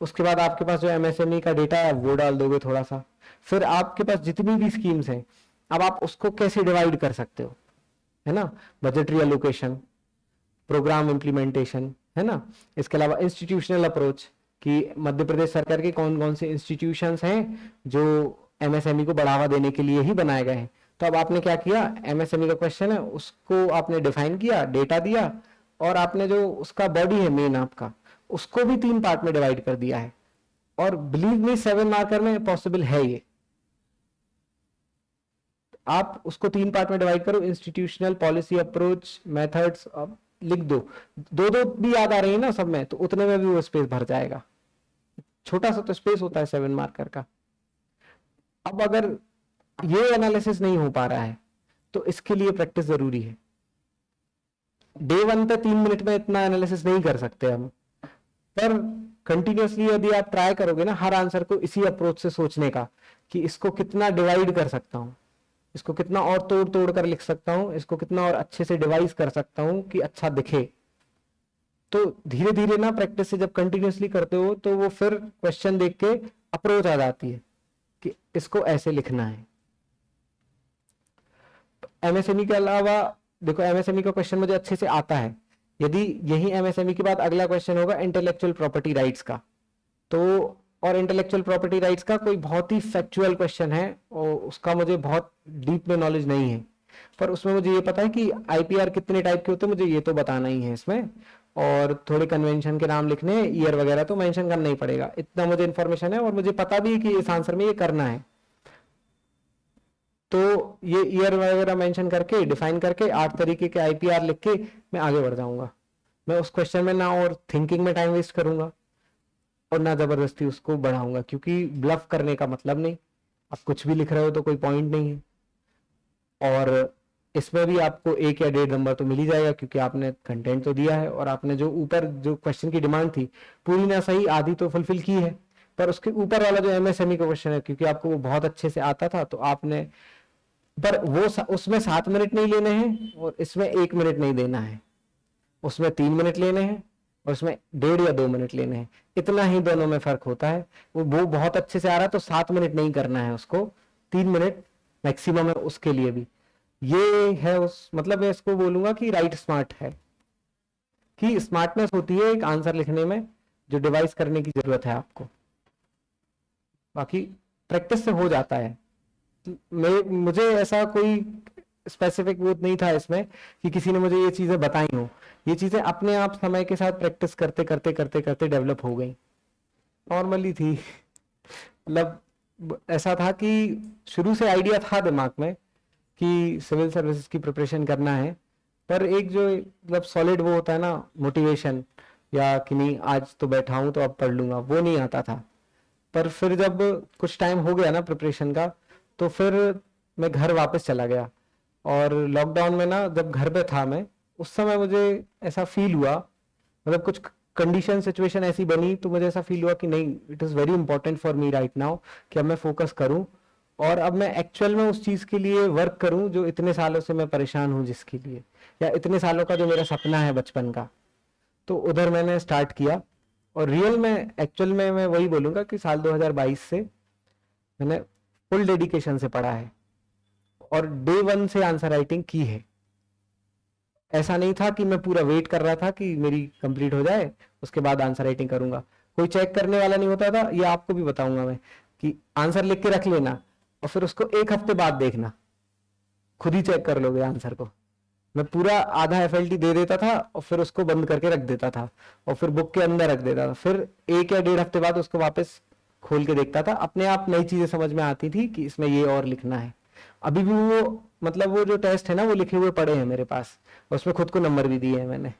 [SPEAKER 1] उसके बाद आपके पास जो एमएसएमई का डेटा है वो डाल दोगे थोड़ा सा, फिर आपके पास जितनी भी स्कीम्स हैं अब आप उसको कैसे डिवाइड कर सकते हो, है ना, बजटरी एलोकेशन, प्रोग्राम इम्प्लीमेंटेशन, है ना, इसके अलावा इंस्टीट्यूशनल अप्रोच कि मध्य प्रदेश सरकार के कौन कौन से इंस्टीट्यूशंस हैं जो एमएसएमई को बढ़ावा देने के लिए ही बनाए गए हैं। तो अब आपने क्या किया, एमएसएमई का क्वेश्चन है उसको आपने डिफाइन किया, डेटा दिया, और आपने जो उसका बॉडी है मेन आपका उसको भी 3 पार्ट में डिवाइड कर दिया है। और बिलीव मी 7 मार्कर में पॉसिबल है ये, आप उसको 3 पार्ट में डिवाइड करो, इंस्टीट्यूशनल, पॉलिसी अप्रोच, मेथड्स, लिख दो, दो भी याद आ रही है ना सब में, तो उतने में भी वो स्पेस भर जाएगा, छोटा सा तो स्पेस होता है 7 मार्कर का। अब अगर ये एनालिसिस नहीं हो पा रहा है तो इसके लिए प्रैक्टिस जरूरी है। डे 1 पे 3 मिनट में इतना एनालिसिस नहीं कर सकते हम, पर कंटिन्यूअसली यदि आप ट्राई करोगे ना हर आंसर को इसी अप्रोच से सोचने का कि इसको कितना डिवाइड कर सकता हूं, इसको कितना और तोड़ तोड़ कर लिख सकता हूं, इसको कितना और अच्छे से डिवाइस कर सकता हूं कि अच्छा दिखे, तो धीरे धीरे ना प्रैक्टिस से जब कंटिन्यूअसली करते हो तो वो फिर क्वेश्चन देख के अप्रोच आ जाती है कि इसको ऐसे लिखना है। एमएसएमई के अलावा देखो, एमएसएमई का क्वेश्चन मुझे अच्छे से आता है, यदि यही एमएसएमई के बाद अगला क्वेश्चन होगा इंटेलेक्चुअल प्रॉपर्टी राइट्स का, तो और इंटेलेक्चुअल प्रॉपर्टी राइट्स का कोई बहुत ही फैक्चुअल क्वेश्चन है और उसका मुझे बहुत डीप में नॉलेज नहीं है, पर उसमें मुझे ये पता है कि आईपीआर कितने टाइप के होते हैं, मुझे ये तो बताना ही है इसमें, और थोड़े कन्वेंशन के नाम लिखने, ईयर वगैरह तो मेंशन करना ही पड़ेगा, इतना मुझे इन्फॉर्मेशन है और मुझे पता भी है कि इस आंसर में ये करना है। तो ये ईयर वगैरह मेंशन करके डिफाइन करके 8 तरीके के आईपीआर लिख के मैं आगे बढ़ जाऊंगा। मैं उस क्वेश्चन में ना और थिंकिंग में टाइम वेस्ट करूंगा और ना जबरदस्ती उसको बढ़ाऊंगा, क्योंकि ब्लफ करने का मतलब नहीं, आप कुछ भी लिख रहे हो तो कोई पॉइंट नहीं है। और इसमें भी आपको 1 या 1.5 नंबर तो मिल ही जाएगा, क्योंकि आपने कंटेंट तो दिया है और आपने जो ऊपर जो क्वेश्चन की डिमांड थी पूरी ना सही आधी तो फुलफिल की है, पर उसके ऊपर वाला जो एमएसएमई का क्वेश्चन है क्योंकि आपको वो बहुत अच्छे से आता था तो आपने, पर वो उसमें 7 मिनट नहीं लेने हैं और इसमें 1 मिनट नहीं देना है, उसमें 3 मिनट लेने हैं और उसमें 1.5 या 2 मिनट लेने हैं, इतना ही दोनों में फर्क होता है। वो बहुत अच्छे से आ रहा है तो 7 मिनट नहीं करना है उसको, 3 मिनट मैक्सिमम है उसके लिए भी। ये है उस मतलब मैं इसको बोलूंगा कि राइट स्मार्ट है, कि स्मार्टनेस होती है एक आंसर लिखने में जो डिवाइस करने की जरूरत है आपको, बाकी प्रैक्टिस से हो जाता है। मुझे ऐसा कोई स्पेसिफिक वो नहीं था इसमें कि किसी ने मुझे ये चीजें बताई हो, ये चीजें अपने आप समय के साथ प्रैक्टिस करते करते करते करते डेवलप हो गई, नॉर्मली थी। मतलब ऐसा था कि शुरू से आइडिया था दिमाग में कि सिविल सर्विसेज की प्रिपरेशन करना है, पर एक जो मतलब सॉलिड वो होता है ना मोटिवेशन, या कि नहीं आज तो बैठा हूं तो अब पढ़ लूंगा, वो नहीं आता था। पर फिर जब कुछ टाइम हो गया ना प्रिपरेशन का तो फिर मैं घर वापस चला गया, और लॉकडाउन में ना जब घर पे था मैं उस समय मुझे ऐसा फील हुआ, मतलब कुछ कंडीशन सिचुएशन ऐसी बनी तो मुझे ऐसा फील हुआ कि नहीं, it is very important for me right now कि अब मैं फोकस करूं और अब मैं एक्चुअल में उस चीज़ के लिए वर्क करूं जो इतने सालों से मैं परेशान हूं जिसके लिए, या इतने सालों का जो मेरा सपना है बचपन का। तो उधर मैंने स्टार्ट किया और रियल में एक्चुअल में मैं वही बोलूँगा कि साल 2022 से मैंने फुल डेडिकेशन से पढ़ा है और डे 1 से आंसर राइटिंग की है। ऐसा नहीं था कि मैं पूरा वेट कर रहा था कि मेरी कंप्लीट हो जाए उसके बाद आंसर राइटिंग करूंगा, कोई चेक करने वाला नहीं होता था। ये आपको भी बताऊंगा मैं कि आंसर लिख के रख लेना और फिर उसको 1 हफ्ते बाद देखना, खुद ही चेक कर लोगे आंसर को, मैं पूरा आधा एफएलटी दे देता था और फिर उसको बंद करके रख देता था और फिर बुक के अंदर रख देता था, फिर 1 या 1.5 हफ्ते बाद उसको वापस खोल के देखता था, अपने आप नई चीजें समझ में आती थी कि इसमें ये और लिखना है। अभी भी वो मतलब वो जो टेस्ट है ना वो लिखे हुए पड़े हैं मेरे पास, उसमें खुद को नंबर भी दिए हैं मैंने।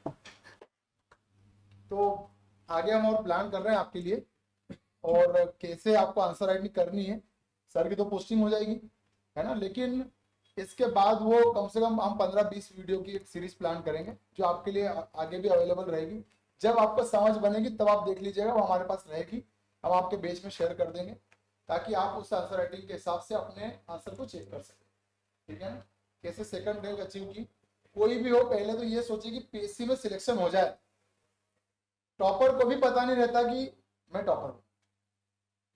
[SPEAKER 2] तो आगे हम और प्लान कर रहे हैं आपके लिए, और कैसे आपको आंसर राइटिंग करनी है। सर की तो पोस्टिंग हो जाएगी, है ना, लेकिन इसके बाद वो कम से कम हम 15-20 वीडियो की एक सीरीज प्लान करेंगे जो आपके लिए आगे भी अवेलेबल रहेगी। जब आपको समझ बनेगी तब आप देख लीजिएगा, वो हमारे पास रहेगी, हम आपके पेज में शेयर कर देंगे ताकि आप उस आंसर राइटिंग के हिसाब से अपने आंसर को चेक कर सकें। ठीक है ना, कैसे सेकंड रैंक अचीव की। कोई भी हो पहले तो ये सोचिए कि पीएससी में सिलेक्शन हो जाए। टॉपर को भी पता नहीं रहता कि मैं टॉपर हूँ,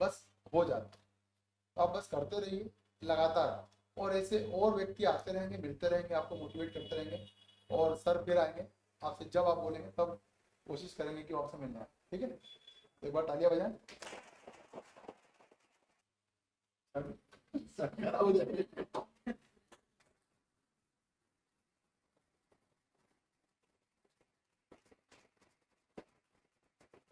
[SPEAKER 2] बस हो जाता। तो आप बस करते रहिए लगातार, और ऐसे और व्यक्ति आते रहेंगे, मिलते रहेंगे, आपको मोटिवेट करते रहेंगे, और सर फिर आएंगे आपसे, जब आप बोलेंगे तब कोशिश करेंगे कि आपसे मिलना है। ठीक है, तो एक बार तालियां बजाएं। सर खराब हो जाएंगे।